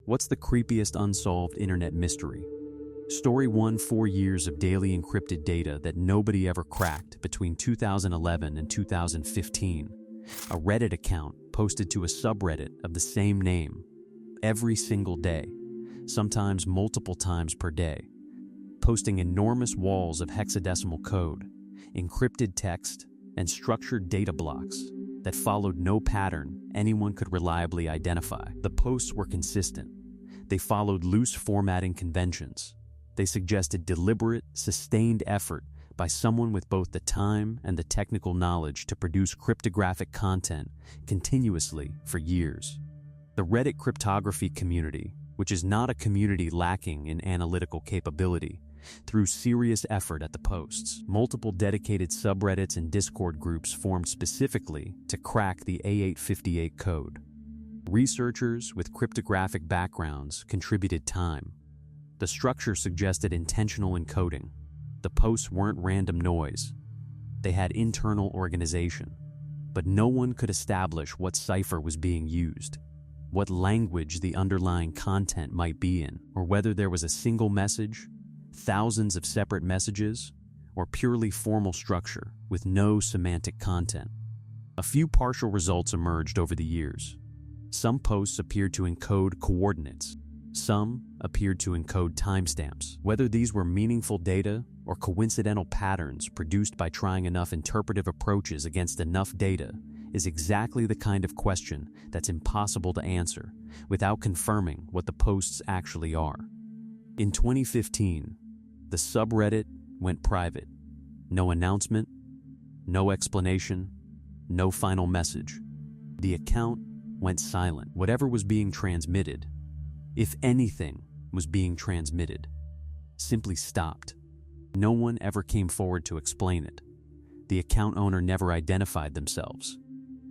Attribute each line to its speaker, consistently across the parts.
Speaker 1: What's the creepiest unsolved internet mystery? Story 1: 4 years of daily encrypted data that nobody ever cracked between 2011 and 2015. A Reddit account posted to a subreddit of the same name every single day, sometimes multiple times per day, posting enormous walls of hexadecimal code, encrypted text, and structured data blocks that followed no pattern anyone could reliably identify. The posts were consistent. They followed loose formatting conventions. They suggested deliberate, sustained effort by someone with both the time and the technical knowledge to produce cryptographic content continuously for years. The Reddit cryptography community, which is not a community lacking in analytical capability, threw serious effort at the posts. Multiple dedicated subreddits and Discord groups formed specifically to crack the A858 code. Researchers with cryptographic backgrounds contributed time. The structure suggested intentional encoding. The posts weren't random noise. They had internal organization. But no one could establish what cipher was being used, what language the underlying content might be in, or whether there was a single message, thousands of separate messages, or purely formal structure with no semantic content. A few partial results emerged over the years. Some posts appeared to encode coordinates. Some appeared to encode timestamps. Whether these were meaningful data or coincidental patterns produced by trying enough interpretive approaches against enough data is exactly the kind of question that's impossible to answer without confirming what the posts actually are. In 2015, the subreddit went private. No announcement, no explanation, no final message. The account went silent. Whatever was being transmitted, if anything was being transmitted, simply stopped. No one ever came forward to explain it. The account owner never identified themselves.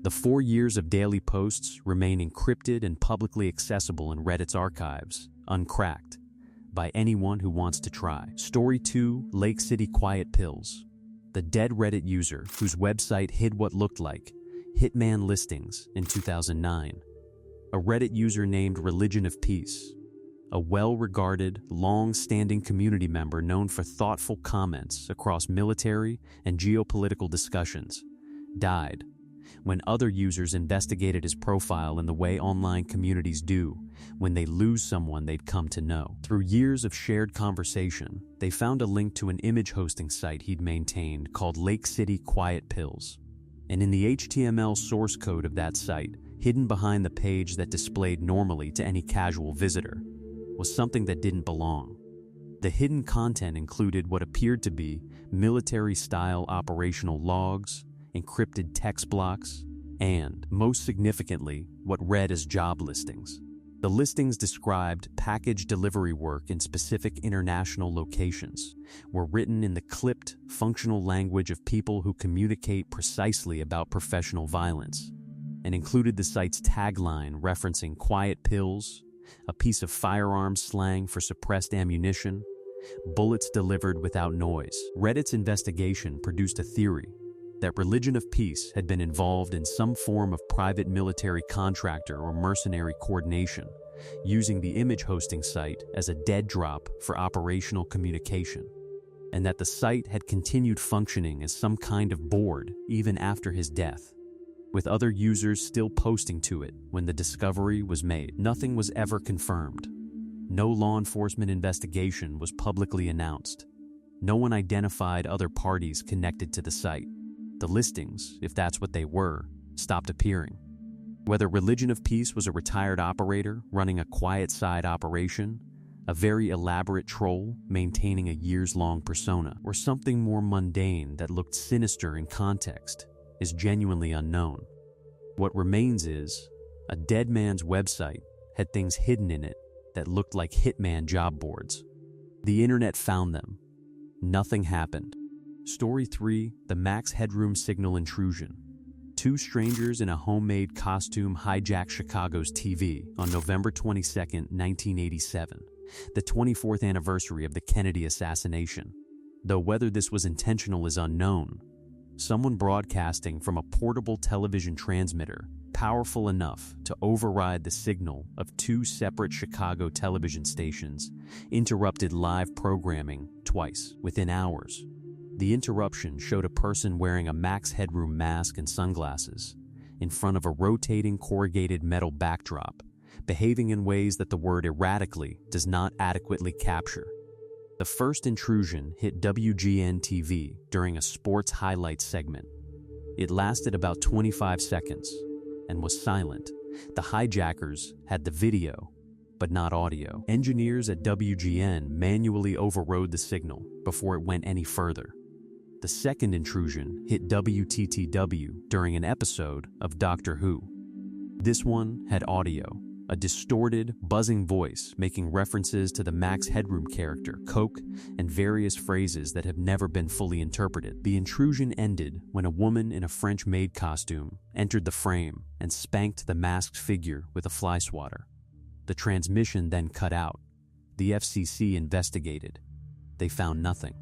Speaker 1: The 4 years of daily posts remain encrypted and publicly accessible in Reddit's archives, uncracked, by anyone who wants to try. Story 2: Lake City Quiet Pills. The dead Reddit user whose website hid what looked like hitman listings in 2009. A Reddit user named Religion of Peace, a well-regarded, long-standing community member known for thoughtful comments across military and geopolitical discussions, died when other users investigated his profile in the way online communities do when they lose someone they'd come to know. Through years of shared conversation, they found a link to an image hosting site he'd maintained called Lake City Quiet Pills. And in the HTML source code of that site, hidden behind the page that displayed normally to any casual visitor, was something that didn't belong. The hidden content included what appeared to be military-style operational logs, encrypted text blocks, and, most significantly, what read as job listings. The listings described package delivery work in specific international locations, were written in the clipped, functional language of people who communicate precisely about professional violence, and included the site's tagline referencing quiet pills, a piece of firearms slang for suppressed ammunition, bullets delivered without noise. Reddit's investigation produced a theory that Religion of Peace had been involved in some form of private military contractor or mercenary coordination, using the image hosting site as a dead drop for operational communication, and that the site had continued functioning as some kind of board even after his death, with other users still posting to it when the discovery was made. Nothing was ever confirmed. No law enforcement investigation was publicly announced. No one identified other parties connected to the site. The listings, if that's what they were, stopped appearing. Whether Religion of Peace was a retired operator running a quiet side operation, a very elaborate troll maintaining a years-long persona, or something more mundane that looked sinister in context, is genuinely unknown. What remains is, a dead man's website had things hidden in it that looked like hitman job boards. The internet found them. Nothing happened. Story 3: The Max Headroom Signal Intrusion. Two strangers in a homemade costume hijacked Chicago's TV on November 22, 1987, the 24th anniversary of the Kennedy assassination. Though whether this was intentional is unknown, someone broadcasting from a portable television transmitter powerful enough to override the signal of two separate Chicago television stations, interrupted live programming twice within hours. The interruption showed a person wearing a max headroom mask and sunglasses in front of a rotating corrugated metal backdrop, behaving in ways that the word erratically does not adequately capture. The first intrusion hit WGN-TV during a sports highlights segment. It lasted about 25 seconds and was silent. The hijackers had the video, but not audio. Engineers at WGN manually overrode the signal before it went any further. The second intrusion hit WTTW during an episode of Doctor Who. This one had audio, a distorted, buzzing voice making references to the Max Headroom character, Coke, and various phrases that have never been fully interpreted. The intrusion ended when a woman in a French maid costume entered the frame and spanked the masked figure with a fly swatter. The transmission then cut out. The FCC investigated. They found nothing.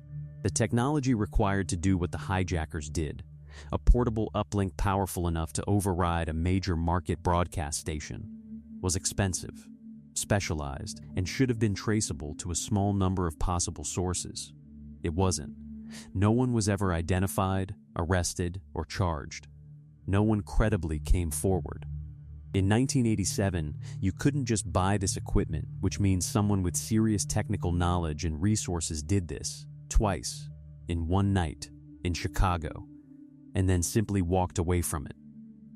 Speaker 1: The technology required to do what the hijackers did, a portable uplink powerful enough to override a major market broadcast station, was expensive, specialized, and should have been traceable to a small number of possible sources. It wasn't. No one was ever identified, arrested, or charged. No one credibly came forward. In 1987, you couldn't just buy this equipment, which means someone with serious technical knowledge and resources did this, twice, in one night, in Chicago, and then simply walked away from it.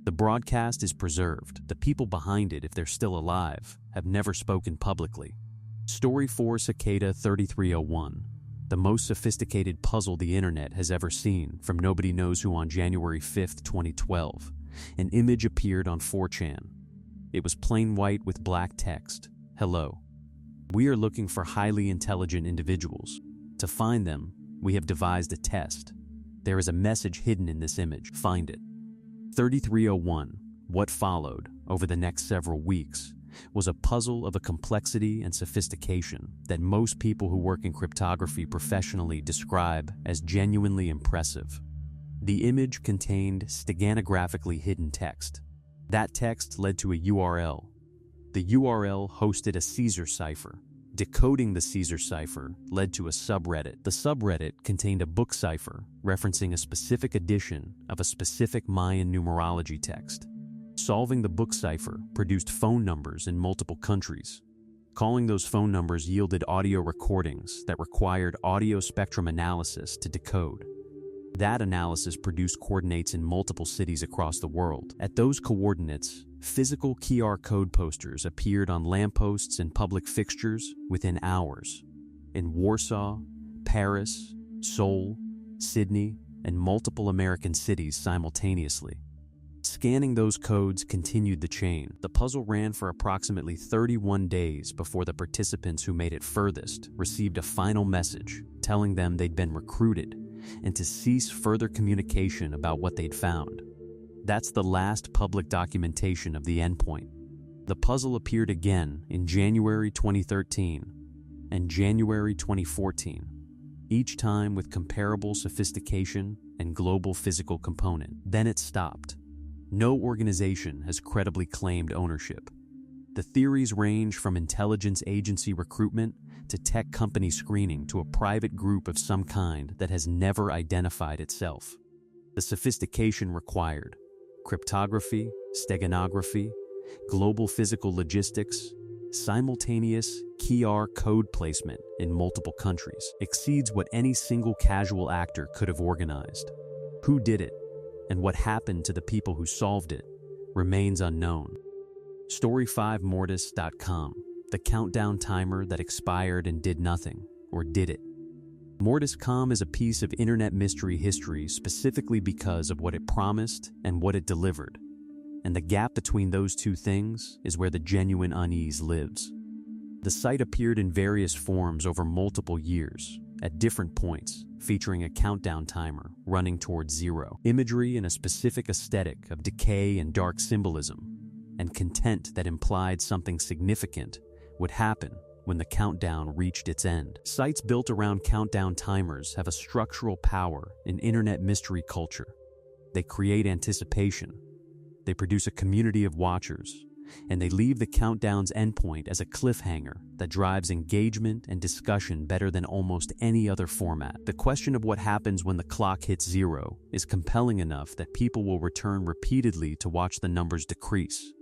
Speaker 1: The broadcast is preserved. The people behind it, if they're still alive, have never spoken publicly. Story 4 Cicada 3301, the most sophisticated puzzle the internet has ever seen, from Nobody Knows Who on January 5, 2012. An image appeared on 4chan. It was plain white with black text. Hello. We are looking for highly intelligent individuals. To find them, we have devised a test. There is a message hidden in this image. Find it. 3301, what followed over the next several weeks, was a puzzle of a complexity and sophistication that most people who work in cryptography professionally describe as genuinely impressive. The image contained steganographically hidden text. That text led to a URL. The URL hosted a Caesar cipher. Decoding the Caesar cipher led to a subreddit. The subreddit contained a book cipher referencing a specific edition of a specific Mayan numerology text. Solving the book cipher produced phone numbers in multiple countries. Calling those phone numbers yielded audio recordings that required audio spectrum analysis to decode. That analysis produced coordinates in multiple cities across the world. At those coordinates, physical QR code posters appeared on lampposts and public fixtures within hours. In Warsaw, Paris, Seoul, Sydney, and multiple American cities simultaneously. Scanning those codes continued the chain. The puzzle ran for approximately 31 days before the participants who made it furthest received a final message telling them they'd been recruited and to cease further communication about what they'd found. That's the last public documentation of the endpoint. The puzzle appeared again in January 2013 and January 2014, each time with comparable sophistication and global physical component. Then it stopped. No organization has credibly claimed ownership. The theories range from intelligence agency recruitment to tech company screening to a private group of some kind that has never identified itself. The sophistication required, cryptography, steganography, global physical logistics, simultaneous QR code placement in multiple countries, exceeds what any single casual actor could have organized. Who did it, and what happened to the people who solved it, remains unknown. Story5mortis.com, the countdown timer that expired and did nothing, or did it? Mortis.com is a piece of internet mystery history specifically because of what it promised and what it delivered. And the gap between those two things is where the genuine unease lives. The site appeared in various forms over multiple years, at different points, featuring a countdown timer running towards zero, imagery in a specific aesthetic of decay and dark symbolism, and content that implied something significant would happen when the countdown reached its end. Sites built around countdown timers have a structural power in internet mystery culture. They create anticipation. they produce a community of watchers, and they leave the countdown's endpoint as a cliffhanger that drives engagement and discussion better than almost any other format. The question of what happens when the clock hits zero is compelling enough that people will return repeatedly to watch the numbers decrease.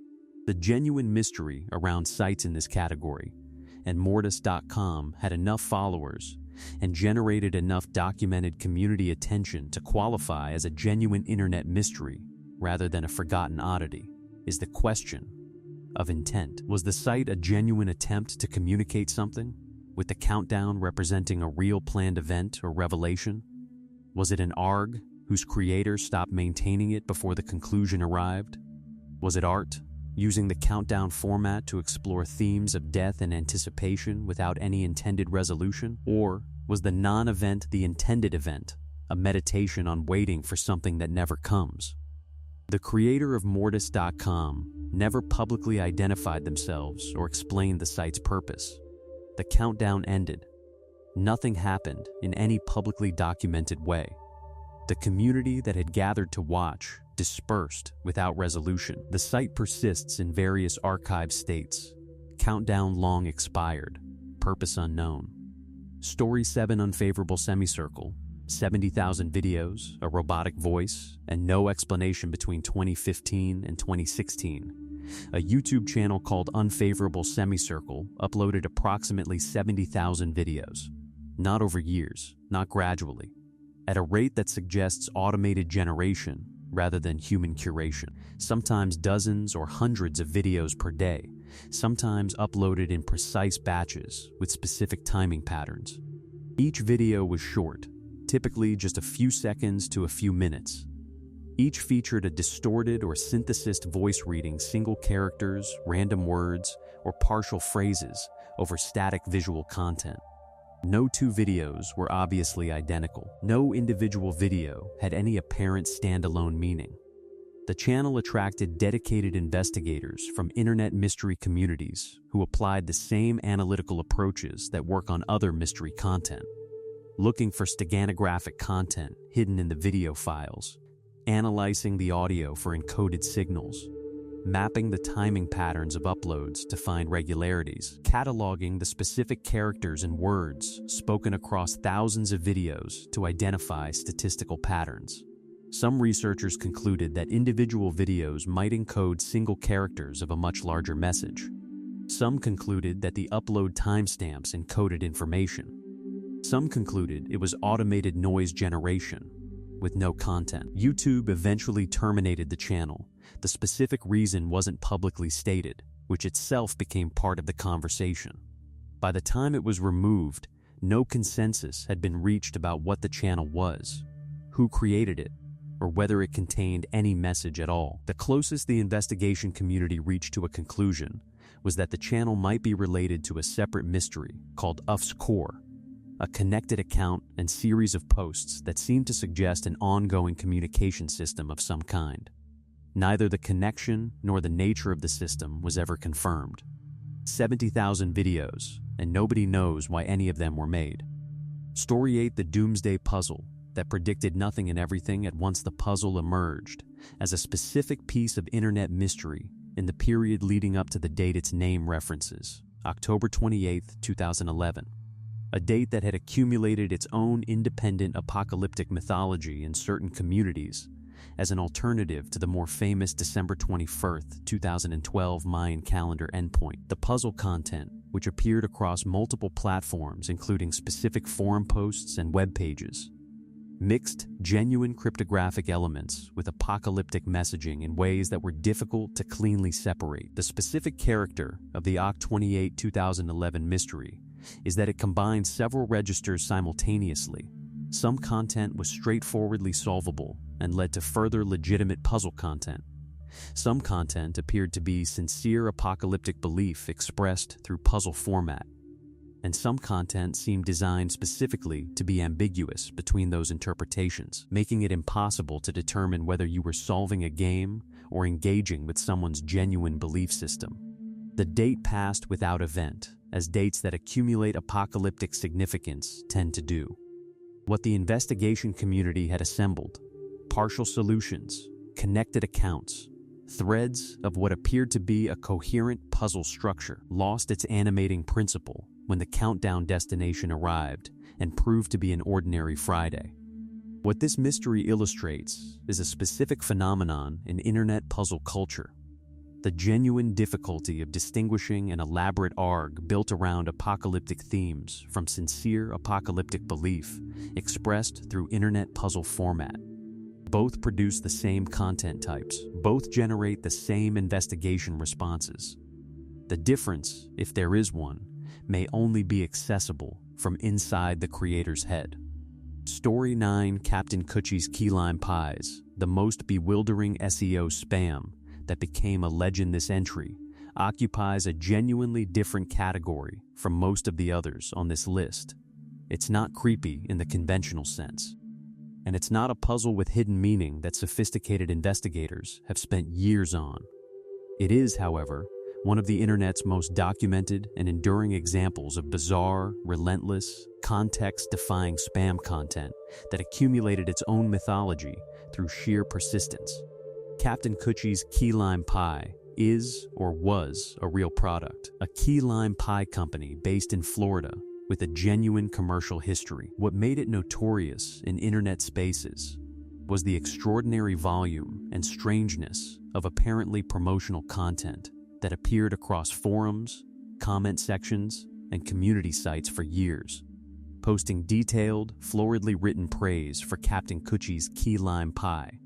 Speaker 1: The genuine mystery around sites in this category, and Mortis.com had enough followers and generated enough documented community attention to qualify as a genuine internet mystery rather than a forgotten oddity, is the question of intent. Was the site a genuine attempt to communicate something, with the countdown representing a real planned event or revelation? Was it an ARG whose creator stopped maintaining it before the conclusion arrived? Was it art, using the countdown format to explore themes of death and anticipation without any intended resolution? Or was the non-event the intended event, a meditation on waiting for something that never comes? The creator of Mortis.com never publicly identified themselves or explained the site's purpose. The countdown ended. Nothing happened in any publicly documented way. The community that had gathered to watch dispersed without resolution. The site persists in various archive states. Countdown long expired. Purpose unknown. Story 7 unfavorable semicircle. 70,000 videos, a robotic voice, and no explanation between 2015 and 2016. A YouTube channel called Unfavorable Semicircle uploaded approximately 70,000 videos. Not over years, not gradually. At a rate that suggests automated generation rather than human curation. Sometimes dozens or hundreds of videos per day, sometimes uploaded in precise batches with specific timing patterns. Each video was short, typically just a few seconds to a few minutes. Each featured a distorted or synthesized voice reading single characters, random words, or partial phrases over static visual content. No two videos were obviously identical. No individual video had any apparent standalone meaning. The channel attracted dedicated investigators from internet mystery communities who applied the same analytical approaches that work on other mystery content. Looking for steganographic content hidden in the video files, analyzing the audio for encoded signals, mapping the timing patterns of uploads to find regularities, cataloging the specific characters and words spoken across thousands of videos to identify statistical patterns. Some researchers concluded that individual videos might encode single characters of a much larger message. Some concluded that the upload timestamps encoded information. Some concluded it was automated noise generation with no content. YouTube eventually terminated the channel. The specific reason wasn't publicly stated, which itself became part of the conversation. By the time it was removed, no consensus had been reached about what the channel was, who created it, or whether it contained any message at all. The closest the investigation community reached to a conclusion was that the channel might be related to a separate mystery called UF's Core, a connected account and series of posts that seemed to suggest an ongoing communication system of some kind. Neither the connection nor the nature of the system was ever confirmed. 70,000 videos, and nobody knows why any of them were made. Story 8, the Doomsday Puzzle, that predicted nothing and everything at once the puzzle emerged as a specific piece of internet mystery in the period leading up to the date its name references, October 28, 2011. A date that had accumulated its own independent apocalyptic mythology in certain communities as an alternative to the more famous December 21, 2012 Mayan calendar endpoint. The puzzle content, which appeared across multiple platforms including specific forum posts and web pages, mixed genuine cryptographic elements with apocalyptic messaging in ways that were difficult to cleanly separate. The specific character of the Oct 28, 2011 mystery is that it combines several registers simultaneously. Some content was straightforwardly solvable and led to further legitimate puzzle content. Some content appeared to be sincere apocalyptic belief expressed through puzzle format, and some content seemed designed specifically to be ambiguous between those interpretations, making it impossible to determine whether you were solving a game or engaging with someone's genuine belief system. The date passed without event, as dates that accumulate apocalyptic significance tend to do. What the investigation community had assembled, partial solutions, connected accounts, Threads of what appeared to be a coherent puzzle structure lost its animating principle when the countdown destination arrived and proved to be an ordinary Friday. What this mystery illustrates is a specific phenomenon in internet puzzle culture: the genuine difficulty of distinguishing an elaborate arg built around apocalyptic themes from sincere apocalyptic belief expressed through internet puzzle format. Both produce the same content types, both generate the same investigation responses. The difference, if there is one, may only be accessible from inside the creator's head. Story 9: Captain Coochie's Key Lime Pies, the most bewildering SEO spam that became a legend. This entry occupies a genuinely different category from most of the others on this list. It's not creepy in the conventional sense, and it's not a puzzle with hidden meaning that sophisticated investigators have spent years on. It is, however, one of the internet's most documented and enduring examples of bizarre, relentless, context-defying spam content that accumulated its own mythology through sheer persistence. Captain Coochie's Key Lime Pie is, or was, a real product, a key lime pie company based in Florida with a genuine commercial history. What made it notorious in internet spaces was the extraordinary volume and strangeness of apparently promotional content that appeared across forums, comment sections, and community sites for years, posting detailed, floridly written praise for Captain Coochie's Key Lime Pie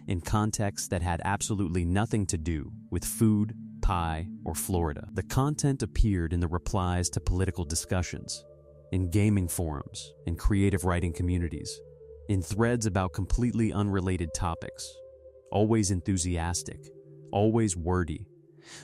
Speaker 1: in contexts that had absolutely nothing to do with food, pie, or Florida. The content appeared in the replies to political discussions, in gaming forums, in creative writing communities, in threads about completely unrelated topics, always enthusiastic, always wordy,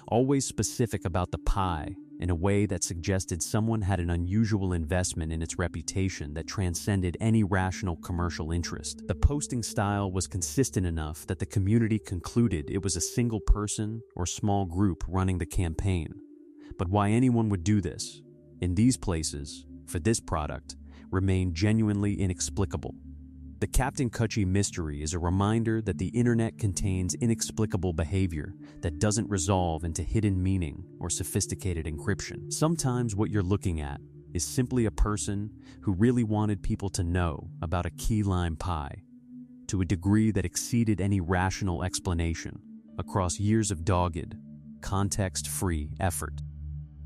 Speaker 1: always specific about the pie in a way that suggested someone had an unusual investment in its reputation that transcended any rational commercial interest. The posting style was consistent enough that the community concluded it was a single person or small group running the campaign. But why anyone would do this, in these places, for this product, remained genuinely inexplicable. The Captain Coochie mystery is a reminder that the internet contains inexplicable behavior that doesn't resolve into hidden meaning or sophisticated encryption. Sometimes what you're looking at is simply a person who really wanted people to know about a key lime pie to a degree that exceeded any rational explanation across years of dogged, context-free effort.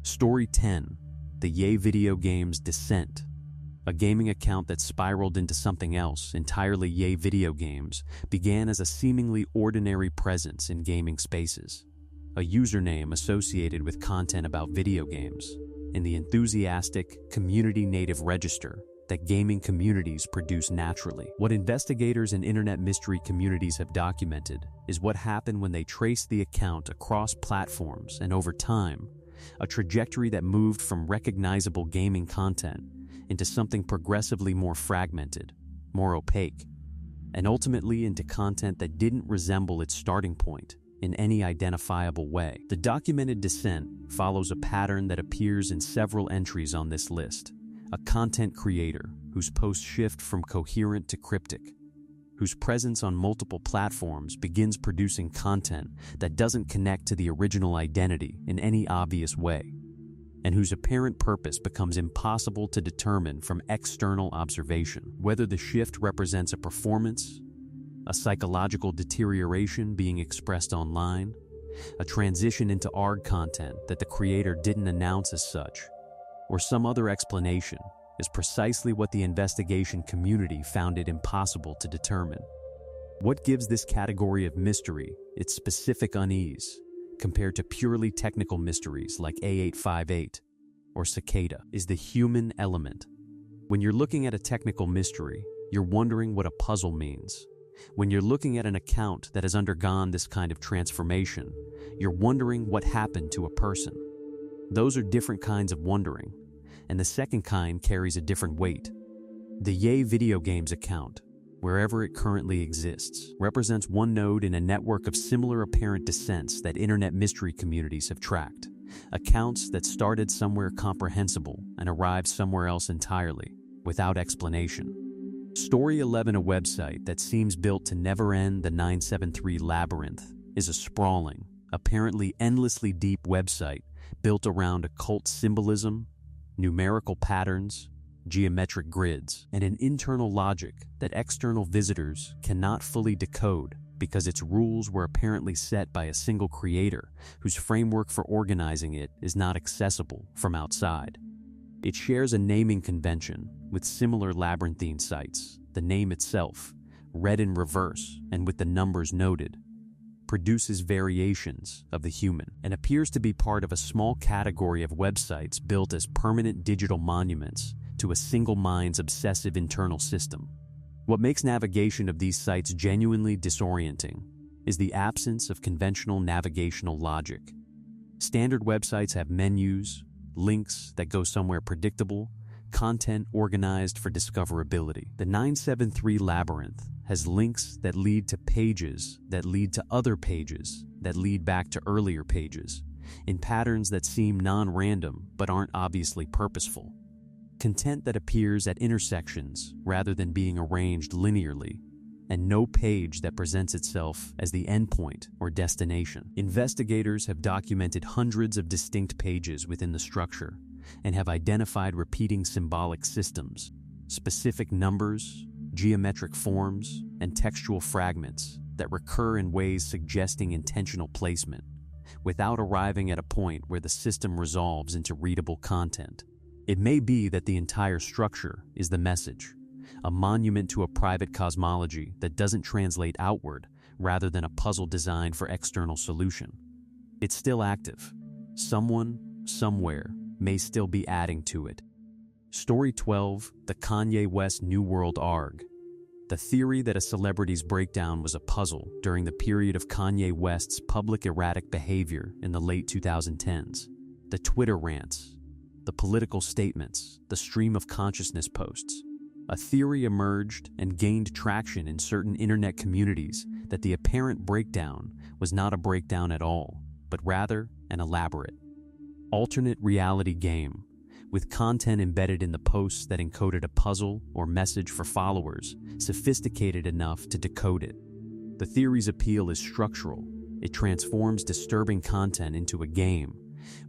Speaker 1: Story 10: The Yay Video Game's Descent. A gaming account that spiraled into something else entirely. Yay Video Games began as a seemingly ordinary presence in gaming spaces, a username associated with content about video games, in the enthusiastic, community-native register that gaming communities produce naturally. What investigators and internet mystery communities have documented is what happened when they traced the account across platforms and over time, a trajectory that moved from recognizable gaming content into something progressively more fragmented, more opaque, and ultimately into content that didn't resemble its starting point in any identifiable way. The documented descent follows a pattern that appears in several entries on this list: a content creator whose posts shift from coherent to cryptic, whose presence on multiple platforms begins producing content that doesn't connect to the original identity in any obvious way, and whose apparent purpose becomes impossible to determine from external observation. Whether the shift represents a performance, a psychological deterioration being expressed online, a transition into ARG content that the creator didn't announce as such, or some other explanation, is precisely what the investigation community found it impossible to determine. What gives this category of mystery its specific unease compared to purely technical mysteries like A858 or Cicada is the human element. When you're looking at a technical mystery, you're wondering what a puzzle means. When you're looking at an account that has undergone this kind of transformation, you're wondering what happened to a person. Those are different kinds of wondering, and the second kind carries a different weight. The Yay Video Games account, wherever it currently exists, represents one node in a network of similar apparent descents that internet mystery communities have tracked. Accounts that started somewhere comprehensible and arrived somewhere else entirely, without explanation. Story 11: A website that seems built to never end. The 973 Labyrinth is a sprawling, apparently endlessly deep website built around occult symbolism, numerical patterns, geometric grids, and an internal logic that external visitors cannot fully decode because its rules were apparently set by a single creator whose framework for organizing it is not accessible from outside. It shares a naming convention with similar labyrinthine sites. The name itself, read in reverse and with the numbers noted, produces variations of the human and appears to be part of a small category of websites built as permanent digital monuments to a single mind's obsessive internal system. What makes navigation of these sites genuinely disorienting is the absence of conventional navigational logic. Standard websites have menus, links that go somewhere predictable, content organized for discoverability. The 973 labyrinth has links that lead to pages that lead to other pages that lead back to earlier pages, in patterns that seem non-random but aren't obviously purposeful. Content that appears at intersections rather than being arranged linearly, and no page that presents itself as the endpoint or destination. Investigators have documented hundreds of distinct pages within the structure and have identified repeating symbolic systems, specific numbers, geometric forms, and textual fragments that recur in ways suggesting intentional placement, without arriving at a point where the system resolves into readable content. It may be that the entire structure is the message, a monument to a private cosmology that doesn't translate outward rather than a puzzle designed for external solution. It's still active. Someone, somewhere, may still be adding to it. Story 12, the Kanye West New World ARG. The theory that a celebrity's breakdown was a puzzle during the period of Kanye West's public erratic behavior in the late 2010s. The Twitter rants, the political statements, the stream of consciousness posts. A theory emerged and gained traction in certain internet communities that the apparent breakdown was not a breakdown at all, but rather an elaborate, alternate reality game, with content embedded in the posts that encoded a puzzle or message for followers sophisticated enough to decode it. The theory's appeal is structural. It transforms disturbing content into a game,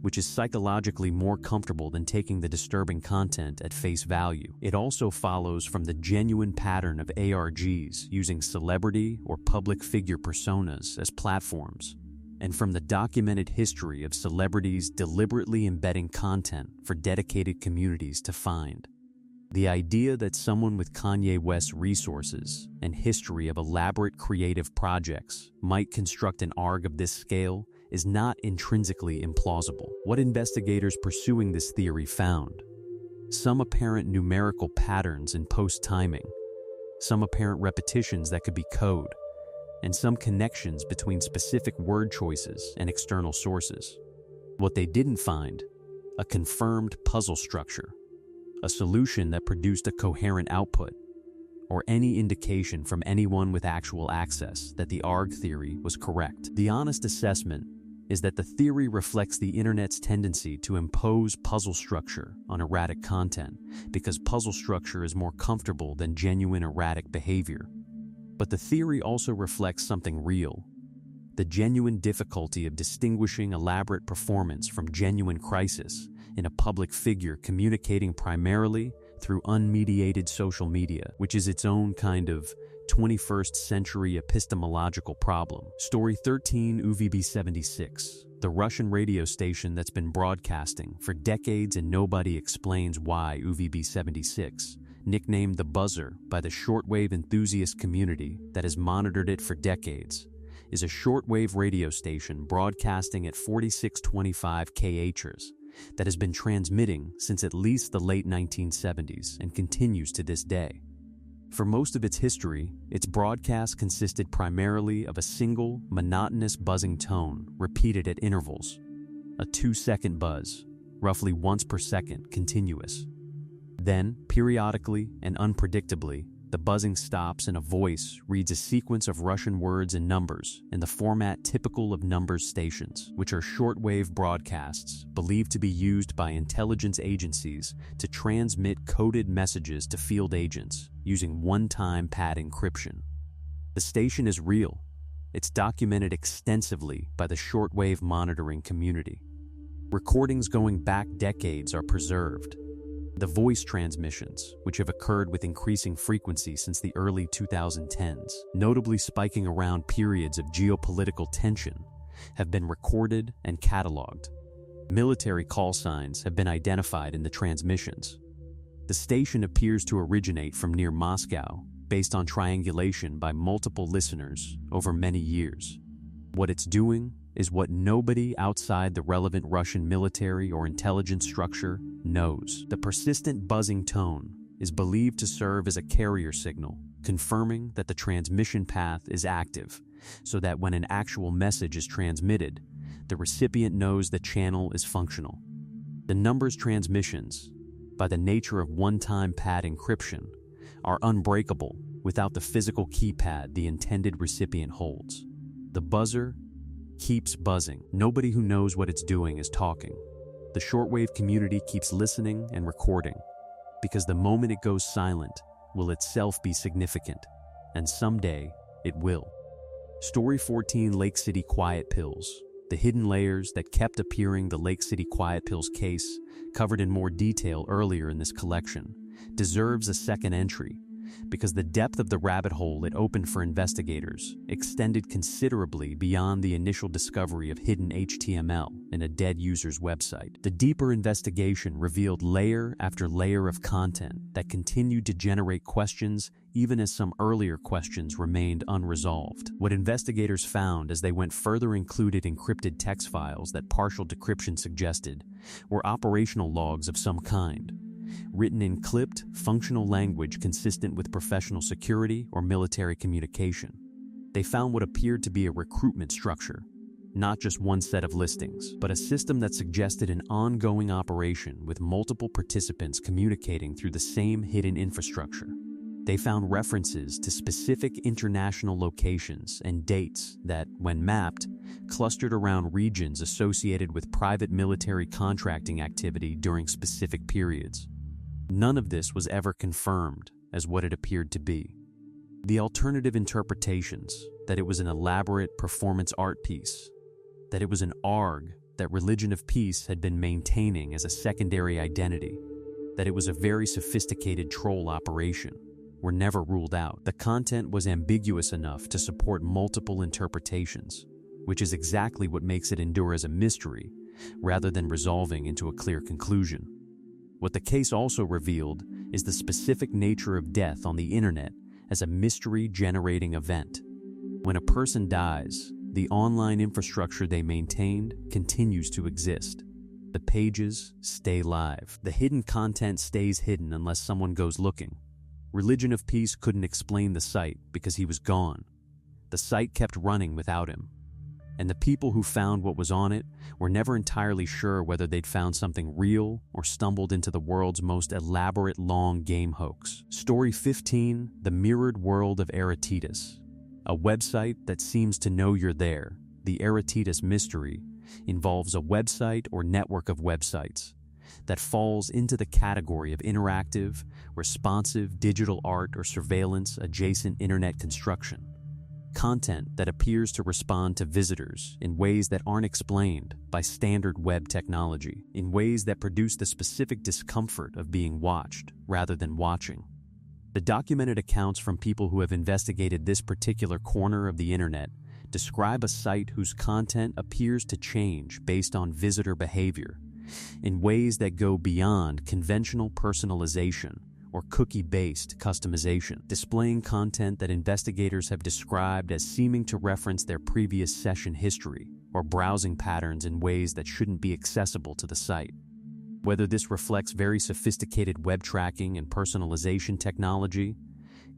Speaker 1: which is psychologically more comfortable than taking the disturbing content at face value. It also follows from the genuine pattern of ARGs using celebrity or public figure personas as platforms, and from the documented history of celebrities deliberately embedding content for dedicated communities to find. The idea that someone with Kanye West's resources and history of elaborate creative projects might construct an ARG of this scale is not intrinsically implausible. What investigators pursuing this theory found: some apparent numerical patterns in post timing, some apparent repetitions that could be code, and some connections between specific word choices and external sources. What they didn't find: a confirmed puzzle structure, a solution that produced a coherent output, or any indication from anyone with actual access that the ARG theory was correct. The honest assessment is that the theory reflects the internet's tendency to impose puzzle structure on erratic content because puzzle structure is more comfortable than genuine erratic behavior. But the theory also reflects something real: the genuine difficulty of distinguishing elaborate performance from genuine crisis in a public figure communicating primarily through unmediated social media, which is its own kind of 21st century epistemological problem. Story 13, UVB76, the Russian radio station that's been broadcasting for decades and nobody explains why. UVB76, nicknamed the Buzzer by the shortwave enthusiast community that has monitored it for decades, is a shortwave radio station broadcasting at 4625 kHz that has been transmitting since at least the late 1970s and continues to this day. For most of its history, its broadcast consisted primarily of a single, monotonous buzzing tone repeated at intervals, a 2-second buzz, roughly once per second, continuous. Then, periodically and unpredictably, the buzzing stops and a voice reads a sequence of Russian words and numbers in the format typical of numbers stations, which are shortwave broadcasts believed to be used by intelligence agencies to transmit coded messages to field agents using one-time pad encryption. The station is real. It's documented extensively by the shortwave monitoring community. Recordings going back decades are preserved. The voice transmissions, which have occurred with increasing frequency since the early 2010s, notably spiking around periods of geopolitical tension, have been recorded and cataloged. Military call signs have been identified in the transmissions. The station appears to originate from near Moscow, based on triangulation by multiple listeners over many years. What it's doing is what nobody outside the relevant Russian military or intelligence structure knows. The persistent buzzing tone is believed to serve as a carrier signal, confirming that the transmission path is active, so that when an actual message is transmitted, the recipient knows the channel is functional. The numbers transmissions, by the nature of one-time pad encryption, are unbreakable without the physical keypad the intended recipient holds. The buzzer keeps buzzing. Nobody who knows what it's doing is talking. The shortwave community keeps listening and recording, because the moment it goes silent will itself be significant, and someday it will. Story 14: Lake City Quiet Pills. The hidden layers that kept appearing. The Lake City Quiet Pills case, covered in more detail earlier in this collection, deserves a second entry because the depth of the rabbit hole it opened for investigators extended considerably beyond the initial discovery of hidden HTML in a dead user's website. The deeper investigation revealed layer after layer of content that continued to generate questions even as some earlier questions remained unresolved. What investigators found as they went further included encrypted text files that partial decryption suggested were operational logs of some kind, written in clipped, functional language consistent with professional security or military communication. They found what appeared to be a recruitment structure, not just one set of listings, but a system that suggested an ongoing operation with multiple participants communicating through the same hidden infrastructure. They found references to specific international locations and dates that, when mapped, clustered around regions associated with private military contracting activity during specific periods. None of this was ever confirmed as what it appeared to be. The alternative interpretations, that it was an elaborate performance art piece, that it was an ARG that Religion of Peace had been maintaining as a secondary identity, that it was a very sophisticated troll operation, were never ruled out. The content was ambiguous enough to support multiple interpretations, which is exactly what makes it endure as a mystery, rather than resolving into a clear conclusion. What the case also revealed is the specific nature of death on the internet as a mystery-generating event. When a person dies, the online infrastructure they maintained continues to exist. The pages stay live. The hidden content stays hidden unless someone goes looking. Religion of Peace couldn't explain the site because he was gone. The site kept running without him. And the people who found what was on it were never entirely sure whether they'd found something real or stumbled into the world's most elaborate long game hoax. Story 15: The Mirrored World of Aretitas. A website that seems to know you're there. The Aretitas mystery involves a website or network of websites that falls into the category of interactive, responsive digital art or surveillance adjacent internet construction. Content that appears to respond to visitors in ways that aren't explained by standard web technology, in ways that produce the specific discomfort of being watched rather than watching. The documented accounts from people who have investigated this particular corner of the internet describe a site whose content appears to change based on visitor behavior in ways that go beyond conventional personalization or cookie-based customization, displaying content that investigators have described as seeming to reference their previous session history or browsing patterns in ways that shouldn't be accessible to the site. Whether this reflects very sophisticated web tracking and personalization technology,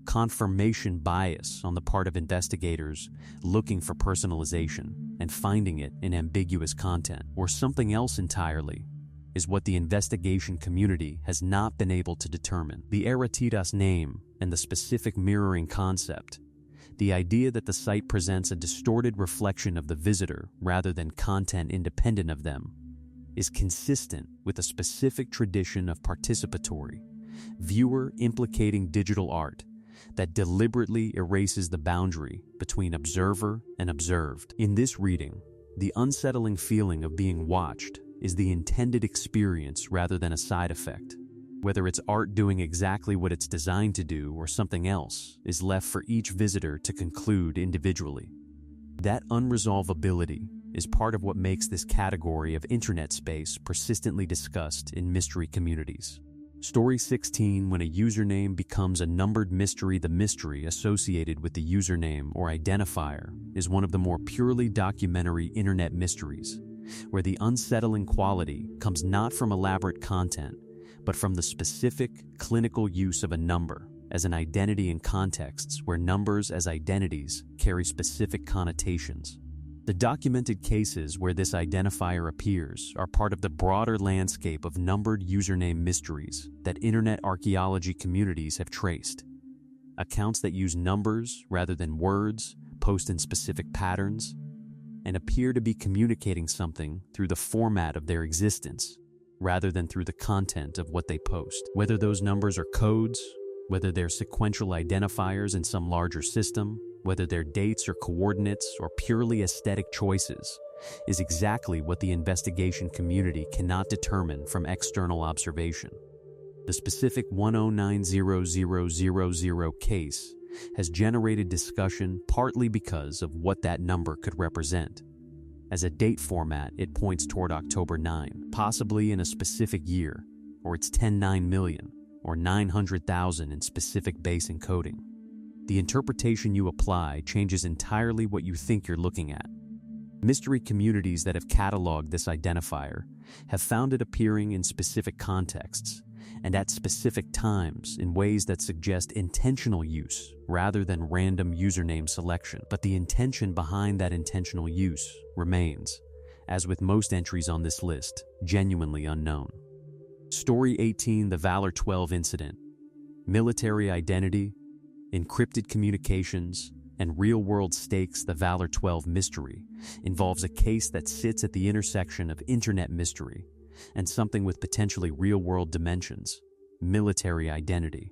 Speaker 1: confirmation bias on the part of investigators looking for personalization and finding it in ambiguous content, or something else entirely, is what the investigation community has not been able to determine. The Aretitas name and the specific mirroring concept, the idea that the site presents a distorted reflection of the visitor rather than content independent of them, is consistent with a specific tradition of participatory, viewer-implicating digital art that deliberately erases the boundary between observer and observed. In this reading, the unsettling feeling of being watched is the intended experience rather than a side effect. Whether it's art doing exactly what it's designed to do or something else is left for each visitor to conclude individually. That unresolvability is part of what makes this category of internet space persistently discussed in mystery communities. Story 16, when a username becomes a numbered mystery. The mystery associated with the username or identifier is one of the more purely documentary internet mysteries, where the unsettling quality comes not from elaborate content, but from the specific clinical use of a number as an identity in contexts where numbers as identities carry specific connotations. The documented cases where this identifier appears are part of the broader landscape of numbered username mysteries that internet archaeology communities have traced. Accounts that use numbers rather than words post in specific patterns and appear to be communicating something through the format of their existence rather than through the content of what they post. Whether those numbers are codes, whether they're sequential identifiers in some larger system, whether they're dates or coordinates or purely aesthetic choices, is exactly what the investigation community cannot determine from external observation. The specific 1090000 case has generated discussion partly because of what that number could represent. As a date format, it points toward October 9, possibly in a specific year, or it's 10/9 million, or 900,000 in specific base encoding. The interpretation you apply changes entirely what you think you're looking at. Mystery communities that have cataloged this identifier have found it appearing in specific contexts and at specific times in ways that suggest intentional use rather than random username selection. But the intention behind that intentional use remains, as with most entries on this list, genuinely unknown. Story 18, the Valor 12 incident. Military identity, encrypted communications, and real-world stakes. The Valor 12 mystery involves a case that sits at the intersection of internet mystery and something with potentially real-world dimensions: military identity,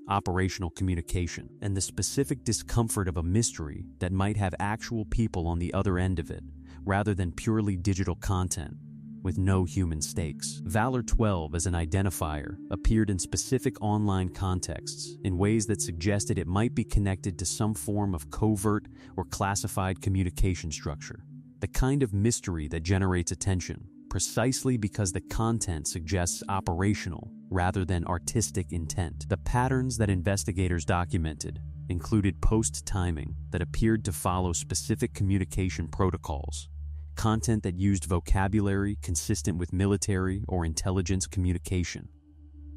Speaker 1: operational communication, and the specific discomfort of a mystery that might have actual people on the other end of it, rather than purely digital content with no human stakes. Valor 12 as an identifier appeared in specific online contexts in ways that suggested it might be connected to some form of covert or classified communication structure. The kind of mystery that generates attention precisely because the content suggests operational rather than artistic intent. The patterns that investigators documented included post timing that appeared to follow specific communication protocols, content that used vocabulary consistent with military or intelligence communication,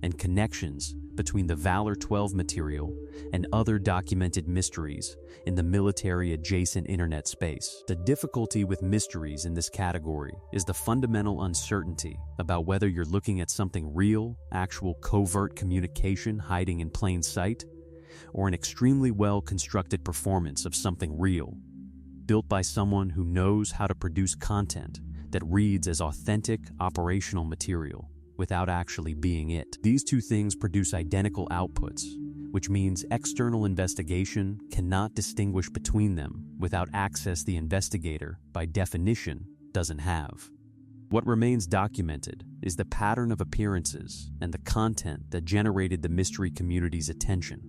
Speaker 1: and connections between the Valor 12 material and other documented mysteries in the military-adjacent internet space. The difficulty with mysteries in this category is the fundamental uncertainty about whether you're looking at something real, actual covert communication hiding in plain sight, or an extremely well-constructed performance of something real, built by someone who knows how to produce content that reads as authentic operational material without actually being it. These two things produce identical outputs, which means external investigation cannot distinguish between them without access the investigator, by definition, doesn't have. What remains documented is the pattern of appearances and the content that generated the mystery community's attention,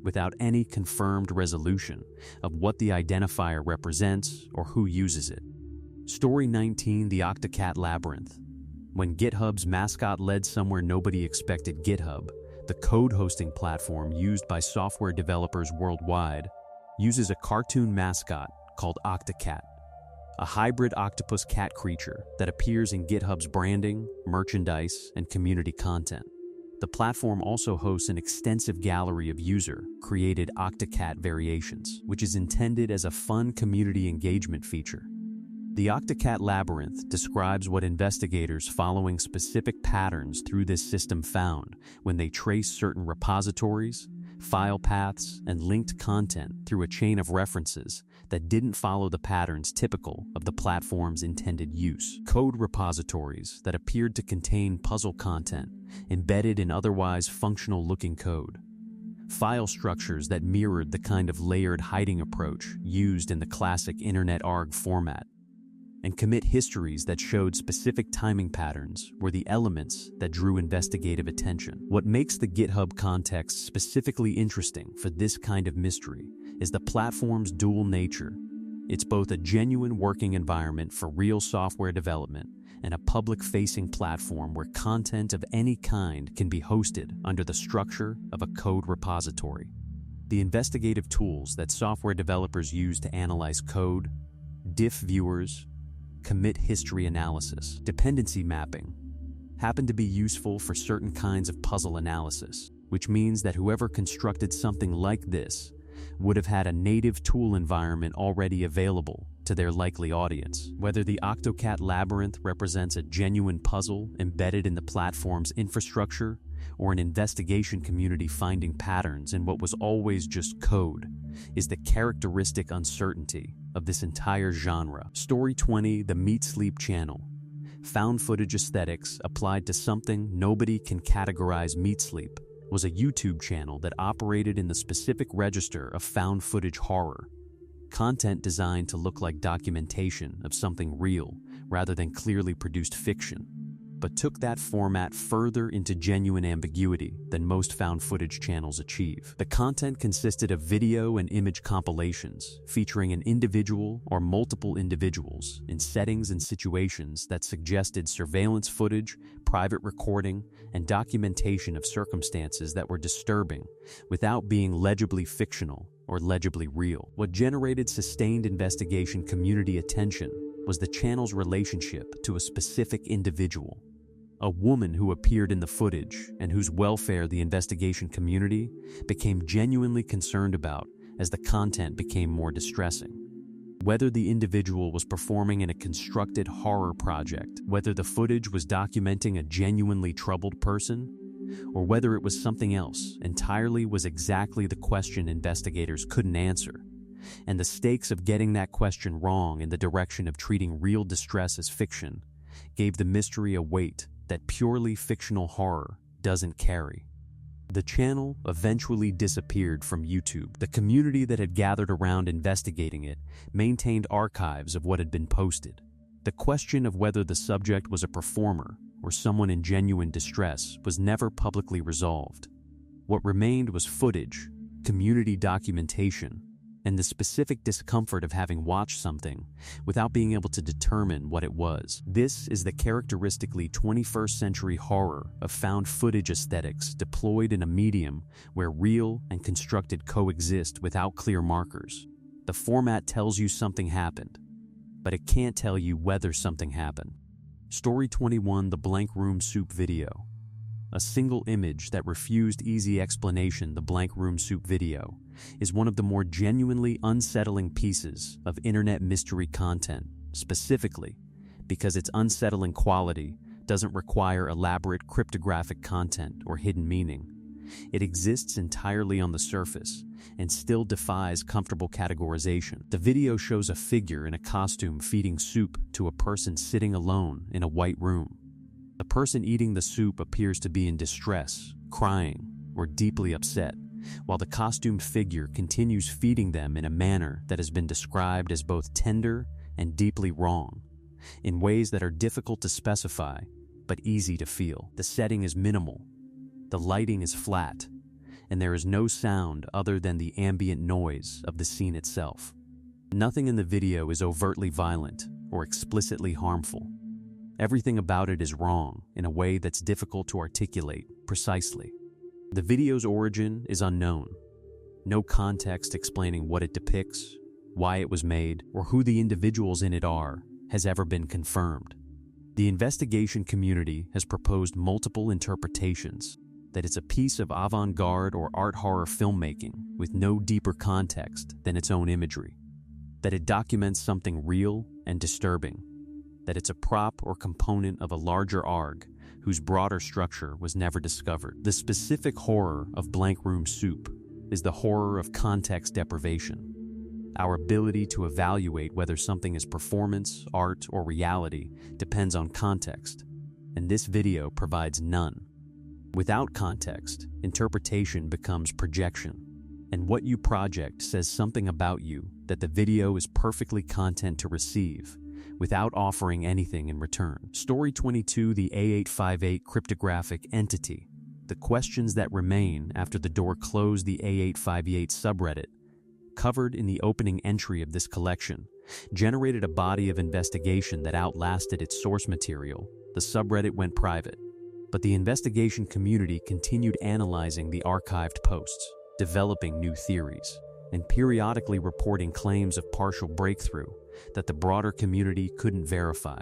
Speaker 1: without any confirmed resolution of what the identifier represents or who uses it. Story 19, the Octocat Labyrinth. When GitHub's mascot led somewhere nobody expected. GitHub, the code hosting platform used by software developers worldwide, uses a cartoon mascot called Octocat, a hybrid octopus cat creature that appears in GitHub's branding, merchandise, and community content. The platform also hosts an extensive gallery of user-created Octocat variations, which is intended as a fun community engagement feature. The Octocat Labyrinth describes what investigators following specific patterns through this system found when they traced certain repositories, file paths, and linked content through a chain of references that didn't follow the patterns typical of the platform's intended use. Code repositories that appeared to contain puzzle content embedded in otherwise functional-looking code. file structures that mirrored the kind of layered hiding approach used in the classic internet ARG format, and commit histories that showed specific timing patterns were the elements that drew investigative attention. What makes the GitHub context specifically interesting for this kind of mystery is the platform's dual nature. It's both a genuine working environment for real software development and a public-facing platform where content of any kind can be hosted under the structure of a code repository. The investigative tools that software developers use to analyze code, diff viewers, commit history analysis, dependency mapping, happen to be useful for certain kinds of puzzle analysis, which means that whoever constructed something like this would have had a native tool environment already available to their likely audience. Whether the Octocat labyrinth represents a genuine puzzle embedded in the platform's infrastructure or an investigation community finding patterns in what was always just code is the characteristic uncertainty of this entire genre. Story 20, the Meat Sleep channel. Found footage aesthetics applied to something nobody can categorize. Meat Sleep was a YouTube channel that operated in the specific register of found footage horror. Content designed to look like documentation of something real rather than clearly produced fiction, but took that format further into genuine ambiguity than most found footage channels achieve. The content consisted of video and image compilations featuring an individual or multiple individuals in settings and situations that suggested surveillance footage, private recording, and documentation of circumstances that were disturbing without being legibly fictional or legibly real. What generated sustained investigation community attention was the channel's relationship to a specific individual, a woman who appeared in the footage and whose welfare the investigation community became genuinely concerned about as the content became more distressing. Whether the individual was performing in a constructed horror project, whether the footage was documenting a genuinely troubled person, or whether it was something else entirely was exactly the question investigators couldn't answer. And the stakes of getting that question wrong in the direction of treating real distress as fiction gave the mystery a weight that purely fictional horror doesn't carry. The channel eventually disappeared from YouTube. The community that had gathered around investigating it maintained archives of what had been posted. The question of whether the subject was a performer or someone in genuine distress was never publicly resolved. What remained was footage, community documentation, and the specific discomfort of having watched something without being able to determine what it was. This is the characteristically 21st century horror of found footage aesthetics deployed in a medium where real and constructed coexist without clear markers. The format tells you something happened, but it can't tell you whether something happened. Story 21, the Blank Room Soup video. A single image that refused easy explanation. The Blank Room Soup video is one of the more genuinely unsettling pieces of internet mystery content, specifically because its unsettling quality doesn't require elaborate cryptographic content or hidden meaning. It exists entirely on the surface and still defies comfortable categorization. The video shows a figure in a costume feeding soup to a person sitting alone in a white room. The person eating the soup appears to be in distress, crying, or deeply upset, while the costumed figure continues feeding them in a manner that has been described as both tender and deeply wrong, in ways that are difficult to specify but easy to feel. The setting is minimal, the lighting is flat, and there is no sound other than the ambient noise of the scene itself. Nothing in the video is overtly violent or explicitly harmful. Everything about it is wrong in a way that's difficult to articulate precisely. The video's origin is unknown. No context explaining what it depicts, why it was made, or who the individuals in it are has ever been confirmed. The investigation community has proposed multiple interpretations: that it's a piece of avant-garde or art horror filmmaking with no deeper context than its own imagery, that it documents something real and disturbing, that it's a prop or component of a larger ARG whose broader structure was never discovered. The specific horror of Blank Room Soup is the horror of context deprivation. Our ability to evaluate whether something is performance, art, or reality depends on context, and this video provides none. Without context, interpretation becomes projection. And what you project says something about you that the video is perfectly content to receive, without offering anything in return. Story 22, the A858 cryptographic entity. The questions that remain after the door closed. The A858 subreddit, covered in the opening entry of this collection, generated a body of investigation that outlasted its source material. The subreddit went private, but the investigation community continued analyzing the archived posts, developing new theories, and periodically reporting claims of partial breakthrough that the broader community couldn't verify.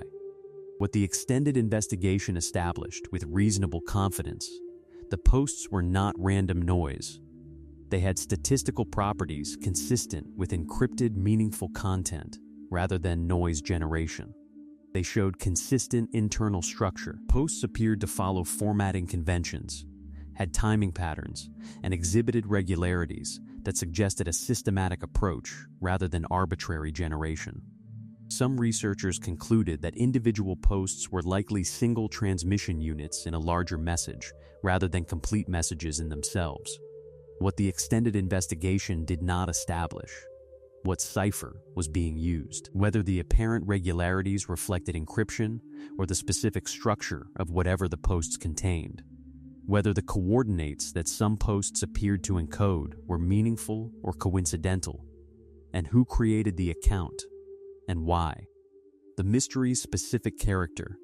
Speaker 1: What the extended investigation established with reasonable confidence, the posts were not random noise. They had statistical properties consistent with encrypted, meaningful content rather than noise generation. They showed consistent internal structure. Posts appeared to follow formatting conventions, had timing patterns, and exhibited regularities that suggested a systematic approach rather than arbitrary generation. Some researchers concluded that individual posts were likely single transmission units in a larger message rather than complete messages in themselves. What the extended investigation did not establish: what cipher was being used, whether the apparent regularities reflected encryption or the specific structure of whatever the posts contained, whether the coordinates that some posts appeared to encode were meaningful or coincidental, and who created the account and why. The mystery's specific character,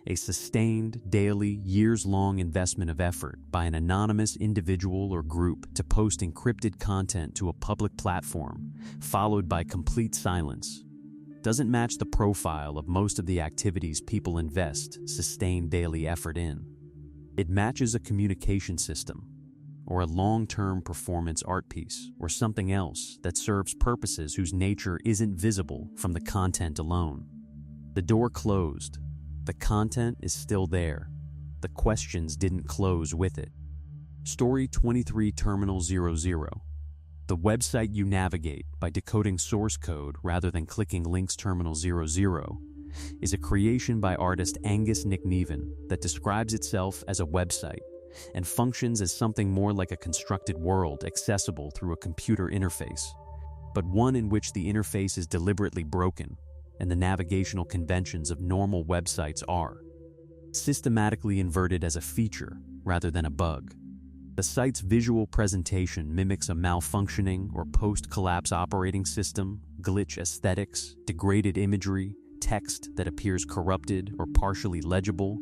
Speaker 1: a sustained, daily, years-long investment of effort by an anonymous individual or group to post encrypted content to a public platform, followed by complete silence, doesn't match the profile of most of the activities people invest sustained daily effort in. It matches a communication system, or a long-term performance art piece, or something else that serves purposes whose nature isn't visible from the content alone. The door closed. The content is still there. The questions didn't close with it. Story 23, Terminal 00. The website you navigate by decoding source code rather than clicking links. Terminal 00 is a creation by artist Angus Nickneven that describes itself as a website and functions as something more like a constructed world accessible through a computer interface, but one in which the interface is deliberately broken and the navigational conventions of normal websites are systematically inverted as a feature rather than a bug. The site's visual presentation mimics a malfunctioning or post-collapse operating system, glitch aesthetics, degraded imagery, text that appears corrupted or partially legible,